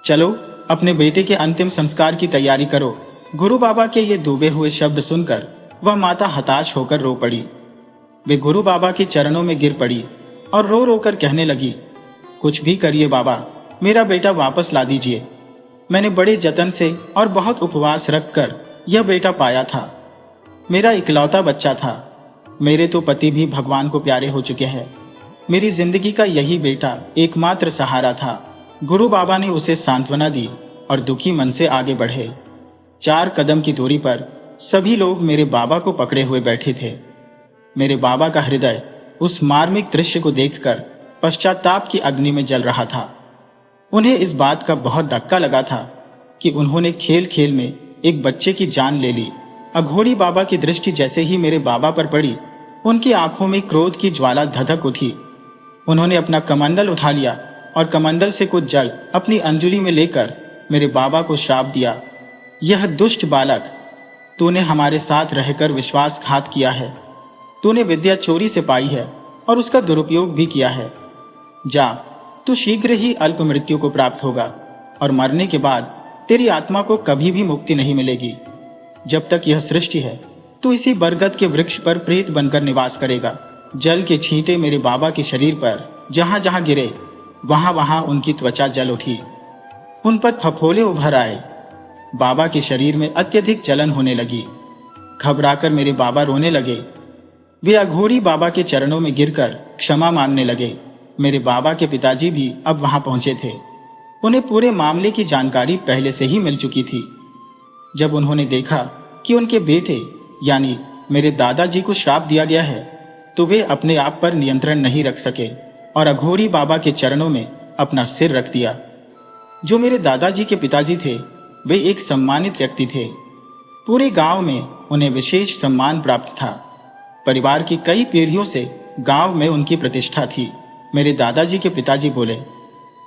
चलो अपने बेटे के अंतिम संस्कार की तैयारी करो। गुरु बाबा के ये डूबे हुए शब्द सुनकर वह माता हताश होकर रो पड़ी। वे गुरु बाबा के चरणों में गिर पड़ी और रो रो कर कहने लगी, कुछ भी करिए बाबा, मेरा बेटा वापस ला दीजिए। मैंने बड़े जतन से और बहुत उपवास रखकर यह बेटा पाया था। मेरा इकलौता बच्चा था। मेरे तो पति भी भगवान को प्यारे हो चुके हैं। मेरी जिंदगी का यही बेटा एकमात्र सहारा था। गुरु बाबा ने उसे सांत्वना दी और दुखी मन से आगे बढ़े। 4 कदम की दूरी पर सभी लोग मेरे बाबा को पकड़े हुए बैठे थे। मेरे बाबा का हृदय उस मार्मिक दृश्य को देखकर पश्चाताप की अग्नि में जल रहा था। उन्हें इस बात का बहुत धक्का लगा था कि उन्होंने खेल खेल में एक बच्चे की जान ले ली। अघोरी बाबा की दृष्टि जैसे ही मेरे बाबा पर पड़ी, उनकी आंखों में क्रोध की ज्वाला धधक उठी। उन्होंने अपना कमंडल उठा लिया और कमंडल से कुछ जल अपनी अंजुली में लेकर मेरे बाबा को श्राप दिया, यह दुष्ट बालक, तूने हमारे साथ रहकर विश्वासघात किया है। तूने विद्या चोरी से पाई है और उसका दुरुपयोग भी किया है। जा, तू शीघ्र ही अल्प मृत्यु को प्राप्त होगा और मरने के बाद तेरी आत्मा को कभी भी मुक्ति नहीं मिलेगी। जब तक यह सृष्टि है, तू इसी बरगद के वृक्ष पर प्रेत बनकर निवास करेगा। जल के छींटे मेरे बाबा के शरीर पर जहां जहां गिरे, वहां वहां उनकी त्वचा जल उठी। उन पर फफोले उभर आए। बाबा के शरीर में अत्यधिक जलन होने लगी। घबराकर मेरे बाबा रोने लगे। वे अघोरी बाबा के चरणों में गिरकर क्षमा मांगने लगे। मेरे बाबा के पिताजी भी अब वहां पहुंचे थे। उन्हें पूरे मामले की जानकारी पहले से ही मिल चुकी थी। जब उन्होंने देखा कि उनके बेटे यानी मेरे दादाजी को श्राप दिया गया है, तो वे अपने आप पर नियंत्रण नहीं रख सके और अघोरी बाबा के चरणों में अपना सिर रख दिया। जो मेरे दादाजी के पिताजी थे, वे एक सम्मानित व्यक्ति थे। पूरे गांव में उन्हें विशेष सम्मान प्राप्त था। परिवार की कई पीढ़ियों से गांव में उनकी प्रतिष्ठा थी। मेरे दादाजी के पिताजी बोले,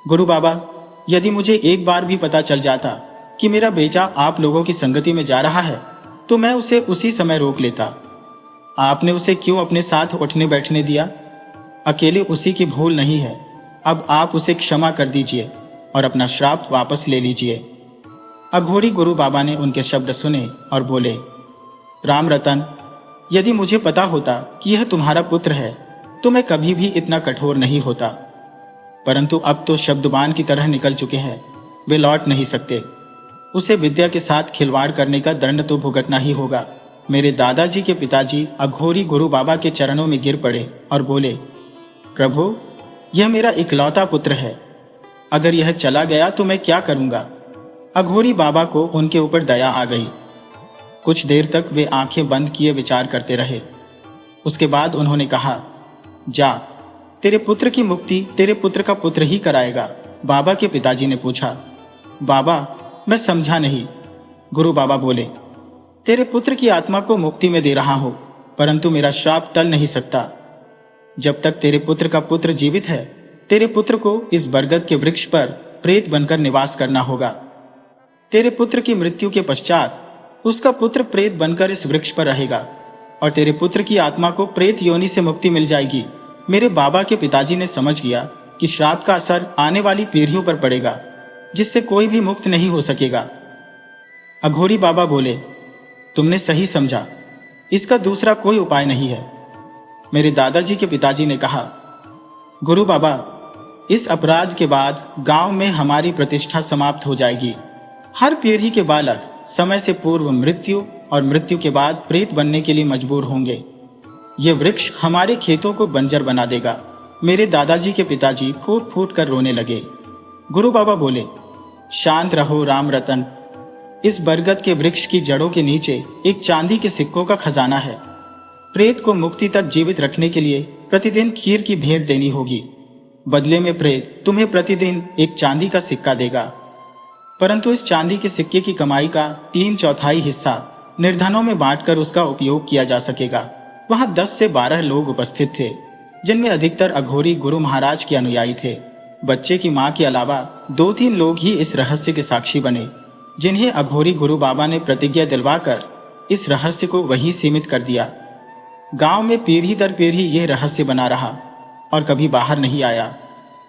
गुरु बाबा, यदि मुझे एक बार भी पता चल जाता कि मेरा बेटा आप लोगों की संगति में जा रहा है, तो मैं उसे उसी समय रोक लेता। आपने उसे क्यों अपने साथ उठने बैठने दिया? अकेले उसी की भूल नहीं है। अब आप उसे क्षमा कर दीजिए और अपना श्राप वापस ले लीजिए। अघोरी गुरु बाबा ने उनके शब्द सुने और बोले, राम रतन, यदि मुझे पता होता कि यह तुम्हारा पुत्र है, तो मैं कभी भी इतना कठोर नहीं होता। परंतु अब तो शब्दबाण की तरह निकल चुके हैं, वे लौट नहीं सकते। उसे विद्या के साथ खिलवाड़ करने का दंड तो भुगतना ही होगा। मेरे दादाजी के पिताजी अघोरी गुरु बाबा के चरणों में गिर पड़े और बोले, प्रभु, यह मेरा इकलौता पुत्र है। अगर यह चला गया तो मैं क्या करूंगा? अघोरी बाबा को उनके ऊपर दया आ गई। कुछ देर तक वे आंखें बंद किए विचार करते रहे। उसके बाद उन्होंने कहा, जा, तेरे पुत्र की मुक्ति तेरे पुत्र का पुत्र ही कराएगा। बाबा के पिताजी ने पूछा, बाबा, मैं समझा नहीं। गुरु बाबा बोले, तेरे पुत्र की आत्मा को मुक्ति में दे रहा हूं, परंतु मेरा श्राप टल नहीं सकता। जब तक तेरे पुत्र का पुत्र जीवित है, तेरे पुत्र को इस बरगद के वृक्ष पर प्रेत बनकर निवास करना होगा। तेरे पुत्र की मृत्यु के पश्चात उसका पुत्र प्रेत बनकर इस वृक्ष पर रहेगा और तेरे पुत्र की आत्मा को प्रेत योनि से मुक्ति मिल जाएगी। मेरे बाबा के पिताजी ने समझ लिया कि श्राप का असर आने वाली पीढ़ियों पर पड़ेगा, जिससे कोई भी मुक्त नहीं हो सकेगा। अघोरी बाबा बोले, तुमने सही समझा, इसका दूसरा कोई उपाय नहीं है। मेरे दादाजी के पिताजी ने कहा, गुरु बाबा, इस अपराध के बाद गांव में हमारी प्रतिष्ठा समाप्त हो जाएगी। हर पीढ़ी के बालक समय से पूर्व मृत्यु और मृत्यु के बाद प्रेत बनने के लिए मजबूर होंगे। ये वृक्ष हमारे खेतों को बंजर बना देगा। मेरे दादाजी के पिताजी फूट फूट कर रोने लगे। गुरु बाबा बोले, शांत रहो राम रतन। इस बरगद के वृक्ष की जड़ों के नीचे एक चांदी के सिक्कों का खजाना है। प्रेत को मुक्ति तक जीवित रखने के लिए प्रतिदिन खीर की भेंट देनी होगी। बदले में प्रेत तुम्हें प्रतिदिन एक चांदी का सिक्का देगा, परंतु इस चांदी के सिक्के की कमाई का 3/4 हिस्सा निर्धनों में बांटकर उसका उपयोग किया जा सकेगा। वहां 10 से 12 लोग उपस्थित थे, जिनमें अधिकतर अघोरी गुरु महाराज के अनुयायी थे। बच्चे की मां के अलावा 2-3 लोग ही इस रहस्य के साक्षी बने, जिन्हें अघोरी गुरु बाबा ने प्रतिज्ञा दिलवाकर इस रहस्य को वहीं सीमित कर दिया। गांव में पीढ़ी दर पीढ़ी यह रहस्य बना रहा और कभी बाहर नहीं आया।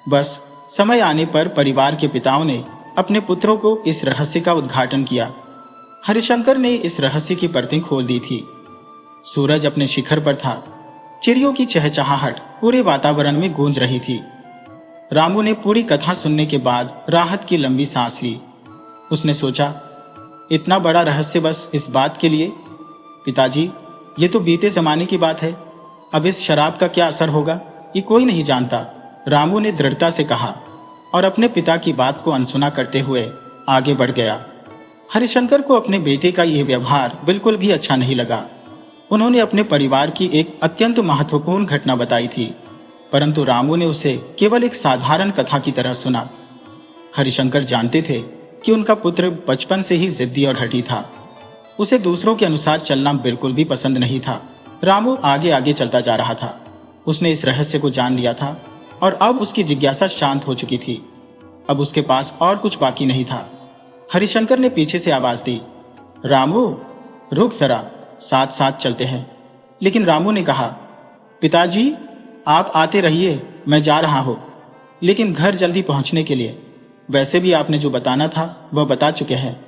बस समय आने पर परिवार के पिताओं ने अपने पुत्रों को इस रहस्य का उद्घाटन किया। हरिशंकर ने इस रहस्य की परतें खोल दी थी। सूरज अपने शिखर पर था। चिड़ियों की चहचहाहट पूरे वातावरण में गूंज रही थी। रामू ने पूरी कथा सुनने के बाद राहत की लंबी सांस ली। उसने सोचा, इतना बड़ा रहस्य बस इस बात के लिए? पिताजी, ये तो बीते जमाने की बात है। अब इस शराब का क्या असर होगा, ये कोई नहीं जानता, रामू ने दृढ़ता से कहा और अपने पिता की बात को अनसुना करते हुए आगे बढ़ गया। हरिशंकर को अपने बेटे का यह व्यवहार बिल्कुल भी अच्छा नहीं लगा। उन्होंने अपने परिवार की एक अत्यंत महत्वपूर्ण घटना बताई थी, परंतु रामू ने उसे केवल एक साधारण कथा की तरह सुना। हरिशंकर जानते थे कि उनका पुत्र बचपन से ही जिद्दी और हठी था। उसे दूसरों के अनुसार चलना बिल्कुल भी पसंद नहीं था। रामू आगे आगे चलता जा रहा था। उसने इस रहस्य को जान लिया था और अब उसकी जिज्ञासा शांत हो चुकी थी। अब उसके पास और कुछ बाकी नहीं था। हरिशंकर ने पीछे से आवाज दी, रामू, रुक जरा, साथ साथ चलते हैं। लेकिन रामू ने कहा, पिताजी, आप आते रहिए, मैं जा रहा हूं, लेकिन घर जल्दी पहुंचने के लिए। वैसे भी आपने जो बताना था वह बता चुके हैं।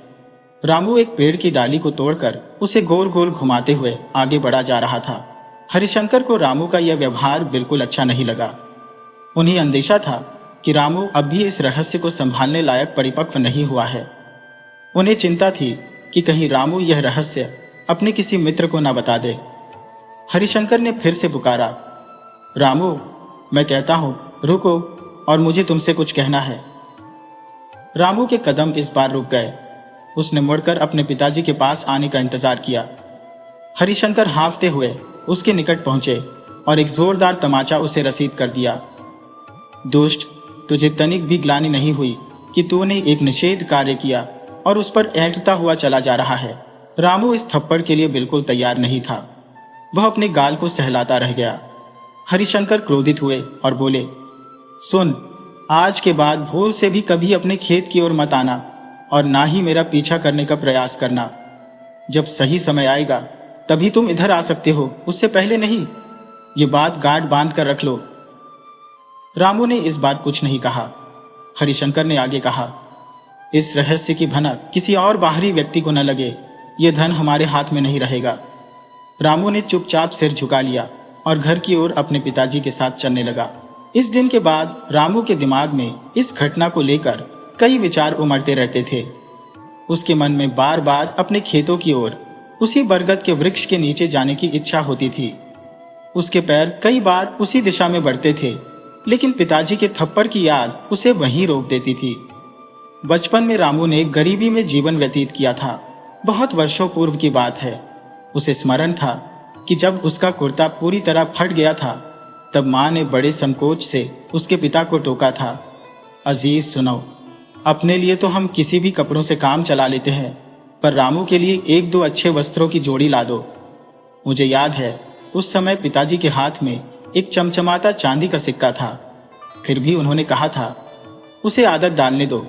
रामू एक पेड़ की डाली को तोड़कर उसे गोल गोल घुमाते हुए आगे बढ़ा जा रहा था। हरिशंकर को रामू का यह व्यवहार बिल्कुल अच्छा नहीं लगा। उन्हें अंदेशा था कि रामू अब भी इस रहस्य को संभालने लायक परिपक्व नहीं हुआ है। उन्हें चिंता थी कि कहीं रामू यह रहस्य अपने किसी मित्र को न बता दे। हरिशंकर ने फिर से पुकारा, रामू, मैं कहता हूं, रुको, और मुझे तुमसे कुछ कहना है। रामू के कदम इस बार रुक गए। उसने मुड़कर अपने पिताजी के पास आने का इंतजार किया। हरिशंकर हांफते हुए उसके निकट पहुंचे और एक जोरदार तमाचा उसे रसीद कर दिया। दुष्ट, तुझे तनिक भी ग्लानि नहीं हुई कि तूने एक निषेध कार्य किया और उस पर ऐंठता हुआ चला जा रहा है। रामू इस थप्पड़ के लिए बिल्कुल तैयार नहीं था। वह अपने गाल को सहलाता रह गया। हरिशंकर क्रोधित हुए और बोले, सुन, आज के बाद भूल से भी कभी अपने खेत की ओर मत आना और ना ही मेरा पीछा करने का प्रयास करना। जब सही समय आएगा तभी तुम इधर आ सकते हो, उससे पहले नहीं। ये बात गांठ बांध कर रख लो। रामू ने इस बार कुछ नहीं कहा। हरिशंकर ने आगे कहा, इस रहस्य की भनक किसी और बाहरी व्यक्ति को न लगे। ये धन हमारे हाथ में नहीं रहेगा। रामू ने चुपचाप सिर झुका लिया और घर की ओर अपने पिताजी के साथ चलने लगा। इस दिन के बाद रामू के दिमाग में इस घटना को लेकर कई विचार उमड़ते रहते थे। उसके मन में बार बार अपने खेतों की ओर, उसी बरगद के वृक्ष के नीचे जाने की इच्छा होती थी। उसके पैर कई बार उसी दिशा में बढ़ते थे, लेकिन पिताजी के थप्पड़ की याद उसे वहीं रोक देती थी। बचपन में रामू ने गरीबी में जीवन व्यतीत किया था। बहुत वर्षों पूर्व की बात है। उसे स्मरण था कि जब उसका कुर्ता पूरी तरह फट गया था, तब मां ने बड़े संकोच से उसके पिता को टोका था, अजीज सुनो, अपने लिए तो हम किसी भी कपड़ों से काम चला लेते हैं, पर रामू के लिए एक दो अच्छे वस्त्रों की जोड़ी ला दो। मुझे याद है, उस समय पिताजी के हाथ में एक चमचमाता चांदी का सिक्का था। फिर भी उन्होंने कहा था, उसे आदत डालने दो,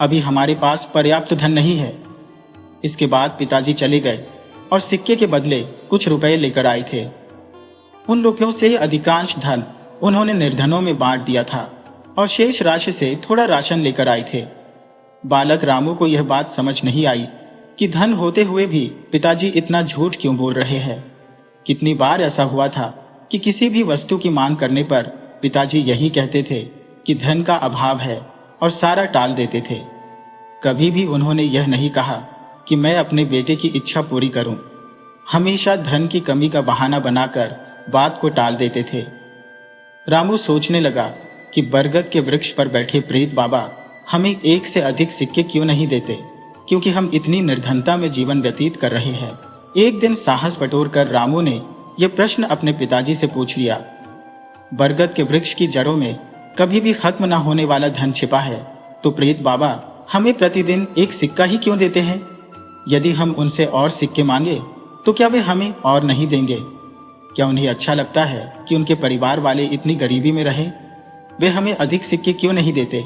अभी हमारे पास पर्याप्त धन नहीं है। इसके बाद पिताजी चले गए और सिक्के के बदले कुछ रुपए लेकर आए थे। उन रुपयों से अधिकांश धन उन्होंने निर्धनों में बांट दिया था और शेष राशि से थोड़ा राशन लेकर आए थे। बालक रामू को यह बात समझ नहीं आई कि धन होते हुए भी पिताजी इतना झूठ क्यों बोल रहे हैं। कितनी बार ऐसा हुआ था कि किसी भी वस्तु की मांग करने पर पिताजी यही कहते थे कि धन का अभाव है और सारा टाल देते थे। कभी भी उन्होंने यह नहीं कहा कि मैं अपने बेटे की इच्छा पूरी करूं। हमेशा धन की कमी का बहाना बनाकर बात को टाल देते थे। रामू सोचने लगा कि बरगद के वृक्ष पर बैठे प्रेत बाबा हमें एक से अधिक सिक्के क्यों नहीं देते, क्योंकि हम इतनी निर्धनता में जीवन व्यतीत कर रहे हैं। एक दिन साहस बटोर कर रामू ने यह प्रश्न अपने पिताजी से पूछ लिया, बरगद के वृक्ष की जड़ों में कभी भी खत्म न होने वाला धन छिपा है, तो प्रेत बाबा हमें प्रतिदिन एक सिक्का ही क्यों देते हैं? यदि हम उनसे और सिक्के मांगे तो क्या वे हमें और नहीं देंगे? क्या उन्हें अच्छा लगता है कि उनके परिवार वाले इतनी गरीबी में रहें? वे हमें अधिक सिक्के क्यों नहीं देते?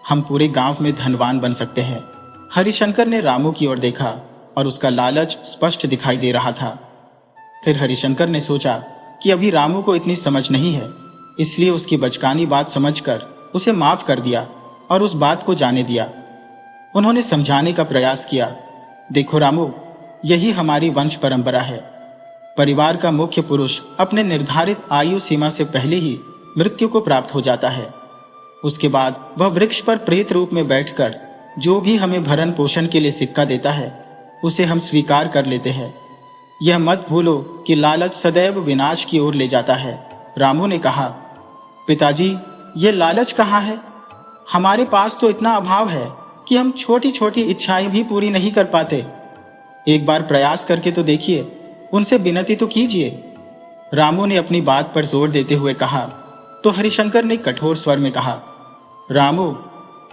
हम पूरे गांव में धनवान बन सकते हैं। हरिशंकर ने रामू की ओर देखा और उसका लालच स्पष्ट दिखाई दे रहा था। फिर हरिशंकर ने सोचा कि अभी रामू को इतनी समझ नहीं है, इसलिए उसकी बचकानी बात समझकर उसे माफ कर दिया और उस बात को जाने दिया। उन्होंने समझाने का प्रयास किया, देखो रामू, यही हमारी वंश परंपरा है। परिवार का मुख्य पुरुष अपने निर्धारित आयु सीमा से पहले ही मृत्यु को प्राप्त हो जाता है। उसके बाद वह वृक्ष पर प्रेत रूप में बैठकर जो भी हमें भरण पोषण के लिए सिक्का देता है, उसे हम स्वीकार कर लेते हैं। यह मत भूलो कि लालच सदैव विनाश की ओर ले जाता है। रामू ने कहा, पिताजी, ये लालच कहाँ है? हमारे पास तो इतना अभाव है कि हम छोटी छोटी इच्छाएं भी पूरी नहीं कर पाते। एक बार प्रयास करके तो देखिए, उनसे विनती तो कीजिए। रामू ने अपनी बात पर जोर देते हुए कहा, तो हरिशंकर ने कठोर स्वर में कहा, रामू,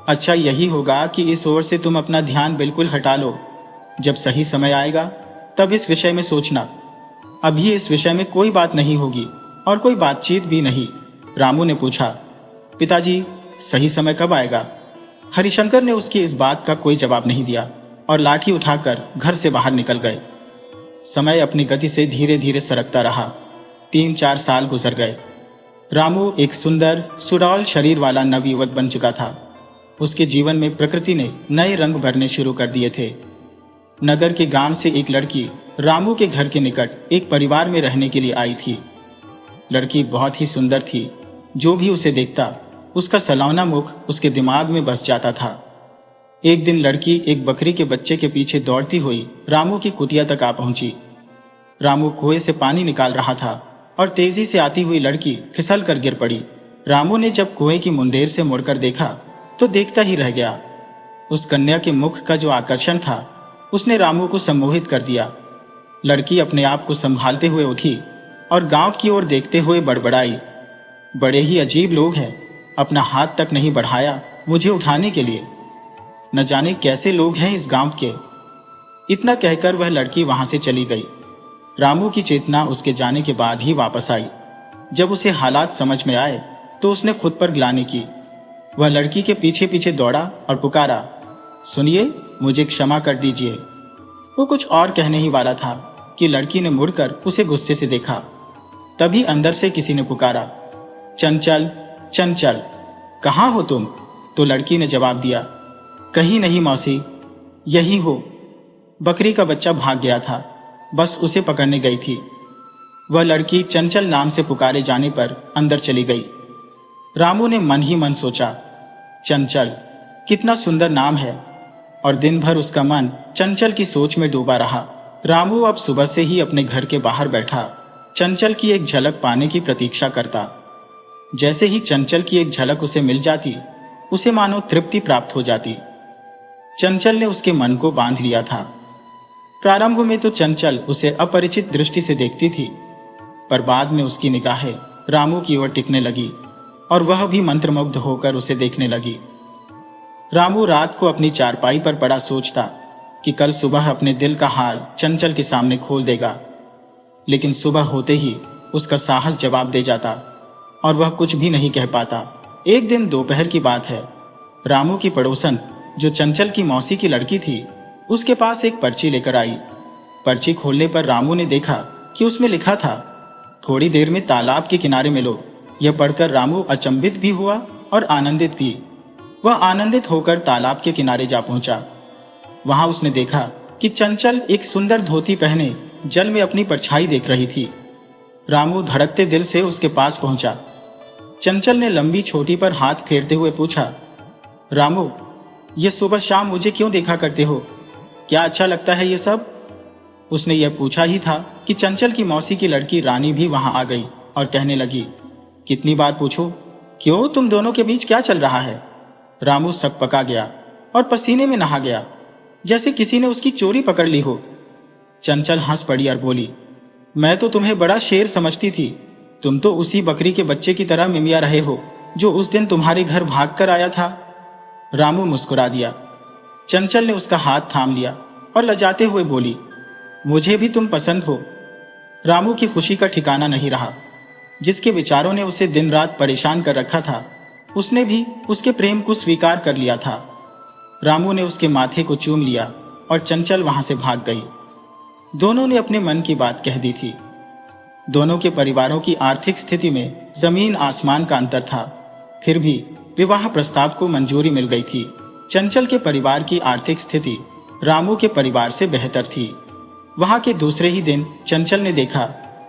अच्छा यही होगा कि इस ओर से तुम अपना ध्यान बिल्कुल हटा लो। जब सही समय आएगा तब इस विषय में सोचना। अभी इस विषय में कोई बात नहीं होगी और कोई बातचीत भी नहीं। रामू ने पूछा, पिताजी, सही समय कब आएगा? हरिशंकर ने उसकी इस बात का कोई जवाब नहीं दिया और लाठी उठाकर घर से बाहर निकल गए। समय अपनी गति से धीरे धीरे सरकता रहा। 3-4 साल गुजर गए। रामू एक सुंदर सुडौल शरीर वाला नवयुवक बन चुका था। उसके जीवन में प्रकृति ने नए रंग भरने शुरू कर दिए थे। नगर के गांव से एक लड़की रामू के घर के निकट एक परिवार में रहने के लिए आई थी। लड़की बहुत ही सुंदर थी। जो भी उसे देखता, उसका सलौना मुख उसके दिमाग में बस जाता था। एक दिन लड़की एक बकरी के बच्चे के पीछे दौड़ती हुई रामू की कुटिया तक आ पहुंची। रामू कुएं से पानी निकाल रहा था और तेजी से आती हुई लड़की फिसल कर गिर पड़ी। रामू ने जब कुएं की मुंडेर से मुड़कर देखा तो देखता ही रह गया। उस कन्या के मुख का जो आकर्षण था उसने रामू को सम्मोहित कर दिया। लड़की अपने आप को संभालते हुए उठी और गांव की ओर देखते हुए बड़बड़ाई, बड़े ही अजीब लोग हैं, अपना हाथ तक नहीं बढ़ाया मुझे उठाने के लिए। न जाने कैसे लोग हैं इस गांव के। इतना कहकर वह लड़की वहां से चली गई। रामू की चेतना उसके जाने के बाद ही वापस आई। जब उसे हालात समझ में आए तो उसने खुद पर ग्लानि की। वह लड़की के पीछे पीछे दौड़ा और पुकारा, सुनिए, मुझे क्षमा कर दीजिए। वो कुछ और कहने ही वाला था कि लड़की ने मुड़कर उसे गुस्से से देखा। तभी अंदर से किसी ने पुकारा, चंचल, चंचल, कहाँ हो तुम? तो लड़की ने जवाब दिया, कहीं नहीं मौसी, यही हो। बकरी का बच्चा भाग गया था, बस उसे पकड़ने गई थी। वह लड़की चंचल नाम से पुकारे जाने पर अंदर चली गई। रामू ने मन ही मन सोचा, चंचल, कितना सुंदर नाम है। और दिन भर उसका मन चंचल की सोच में डूबा रहा। रामू अब सुबह से ही अपने घर के बाहर बैठा चंचल की एक झलक पाने की प्रतीक्षा करता। जैसे ही चंचल की एक झलक उसे मिल जाती, उसे मानो तृप्ति प्राप्त हो जाती। चंचल ने उसके मन को बांध लिया था। प्रारंभ में तो चंचल उसे अपरिचित दृष्टि से देखती थी, पर बाद में उसकी निगाहें रामू की ओर टिकने लगी और वह भी मंत्रमुग्ध होकर उसे देखने लगी। रामू रात को अपनी चारपाई पर पड़ा सोचता कि कल सुबह अपने दिल का हाल चंचल के सामने खोल देगा, लेकिन सुबह होते ही उसका साहस जवाब दे जाता और वह कुछ भी नहीं कह पाता। एक दिन दोपहर की बात है। रामू की पड़ोसन, जो चंचल की मौसी की लड़की थी, उसके पास एक पर्ची लेकर आई। पर्ची खोलने पर रामू ने देखा कि उसमें लिखा था, थोड़ी देर में तालाब के किनारे मिलो। यह पढ़कर रामू अचंभित भी हुआ और आनंदित भी। वह आनंदित होकर तालाब के किनारे जा पहुंचा। वहां उसने देखा कि चंचल एक सुंदर धोती पहने जल में अपनी परछाई देख रही थी। रामू धड़कते दिल से उसके पास पहुंचा। चंचल ने लंबी छोटी पर हाथ फेरते हुए पूछा, रामू, ये सुबह शाम मुझे क्यों देखा करते हो? क्या अच्छा लगता है ये सब? उसने यह पूछा ही था कि चंचल की मौसी की लड़की रानी भी वहां आ गई और कहने लगी, कितनी बार पूछूं, क्यों, तुम दोनों के बीच क्या चल रहा है? रामू सकपका गया और पसीने में नहा गया, जैसे किसी ने उसकी चोरी पकड़ ली हो। चंचल हंस पड़ी और बोली, मैं तो तुम्हें बड़ा शेर समझती थी। तुम तो उसी बकरी के बच्चे की तरह मिमिया रहे हो जो उस दिन तुम्हारे घर भाग कर आया था। रामू मुस्कुरा दिया। चंचल ने उसका हाथ थाम लिया और लजाते हुए बोली, मुझे भी तुम पसंद हो। रामू की खुशी का ठिकाना नहीं रहा। जिसके विचारों ने उसे दिन रात परेशान कर रखा था, उसने भी उसके प्रेम को स्वीकार कर लिया था। रामू ने उसके माथे को चूम लिया और चंचल वहां से भाग गई। दोनों ने अपने मन की बात कह दी थी। दोनों के परिवारों की आर्थिक स्थिति में जमीन आसमान का अंतर था, फिर भी विवाह प्रस्ताव को मंजूरी मिल गई थी। चंचल के परिवार की आर्थिक स्थिति रामू के परिवार से बेहतर थी। वहां के दूसरे ही दिन चंचल ने देखा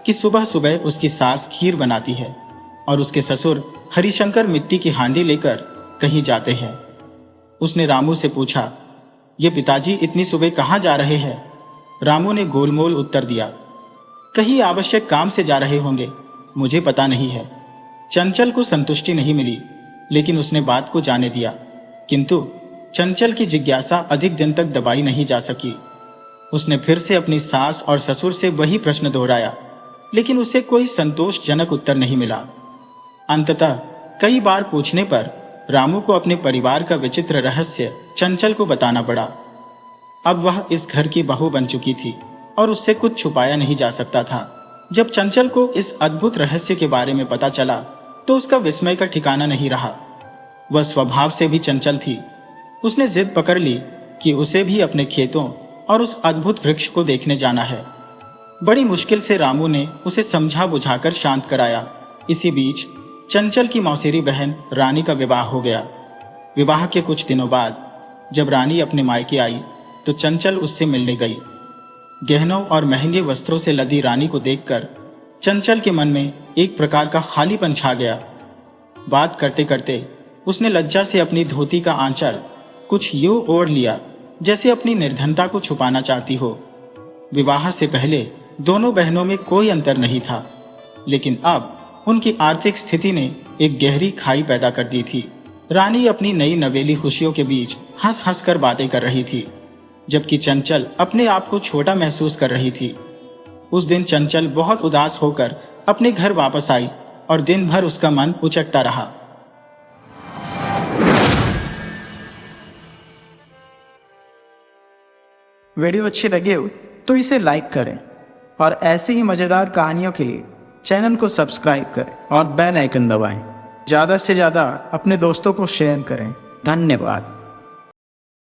कि सुबह सुबह उसकी सास खीर बनाती है और उसके ससुर हरिशंकर मिट्टी की हांडी लेकर कहीं जाते हैं। उसने रामू से पूछा, ये पिताजी इतनी सुबह कहाँ जा रहे हैं? रामू ने गोलमोल उत्तर दिया, कहीं आवश्यक काम से जा रहे होंगे, मुझे पता नहीं है। चंचल को संतुष्टि नहीं मिली, लेकिन उसने बात को जाने दिया। किंतु चंचल की जिज्ञासा अधिक दिन तक दबाई नहीं जा सकी। उसने फिर से अपनी सास और ससुर से वही प्रश्न दोहराया, लेकिन उसे कोई संतोषजनक उत्तर नहीं मिला। अंततः कई बार पूछने पर रामू को अपने परिवार का विचित्र रहस्य चंचल को बताना पड़ा। अब वह इस घर की बहू बन चुकी थी और उससे कुछ छुपाया नहीं जा सकता था। जब चंचल को इस अद्भुत रहस्य के बारे में पता चला तो उसका विस्मय का ठिकाना नहीं रहा। वह स्वभाव से भी चंचल थी। उसने जिद पकड़ ली कि उसे भी अपने खेतों और उस अद्भुत वृक्ष को देखने जाना है। बड़ी मुश्किल से रामू ने उसे समझा बुझाकर शांत कराया। इसी बीच चंचल की मौसेरी बहन रानी का विवाह हो गया। विवाह के कुछ दिनों बाद जब रानी अपने मायके आई तो चंचल उससे मिलने गई। गहनों और महंगे वस्त्रों से लदी रानी को देखकर चंचल के मन में एक प्रकार का खालीपन छा गया। बात करते करते उसने लज्जा से अपनी धोती का आंचल कुछ यूं ओढ़ लिया जैसे अपनी निर्धनता को छुपाना चाहती हो। विवाह से पहले दोनों बहनों में कोई अंतर नहीं था, लेकिन अब उनकी आर्थिक स्थिति ने एक गहरी खाई पैदा कर दी थी। रानी अपनी नई नवेली खुशियों के बीच हंस हंस कर बातें कर रही थी, जबकि चंचल अपने आप को छोटा महसूस कर रही थी। उस दिन चंचल बहुत उदास होकर अपने घर वापस आई और दिन भर उसका मन उचटता रहा। वीडियो अच्छी लगे हो तो इसे लाइक करें और ऐसी ही मज़ेदार कहानियों के लिए चैनल को सब्सक्राइब करें और बेल आइकन दबाएं। ज़्यादा से ज़्यादा अपने दोस्तों को शेयर करें। धन्यवाद।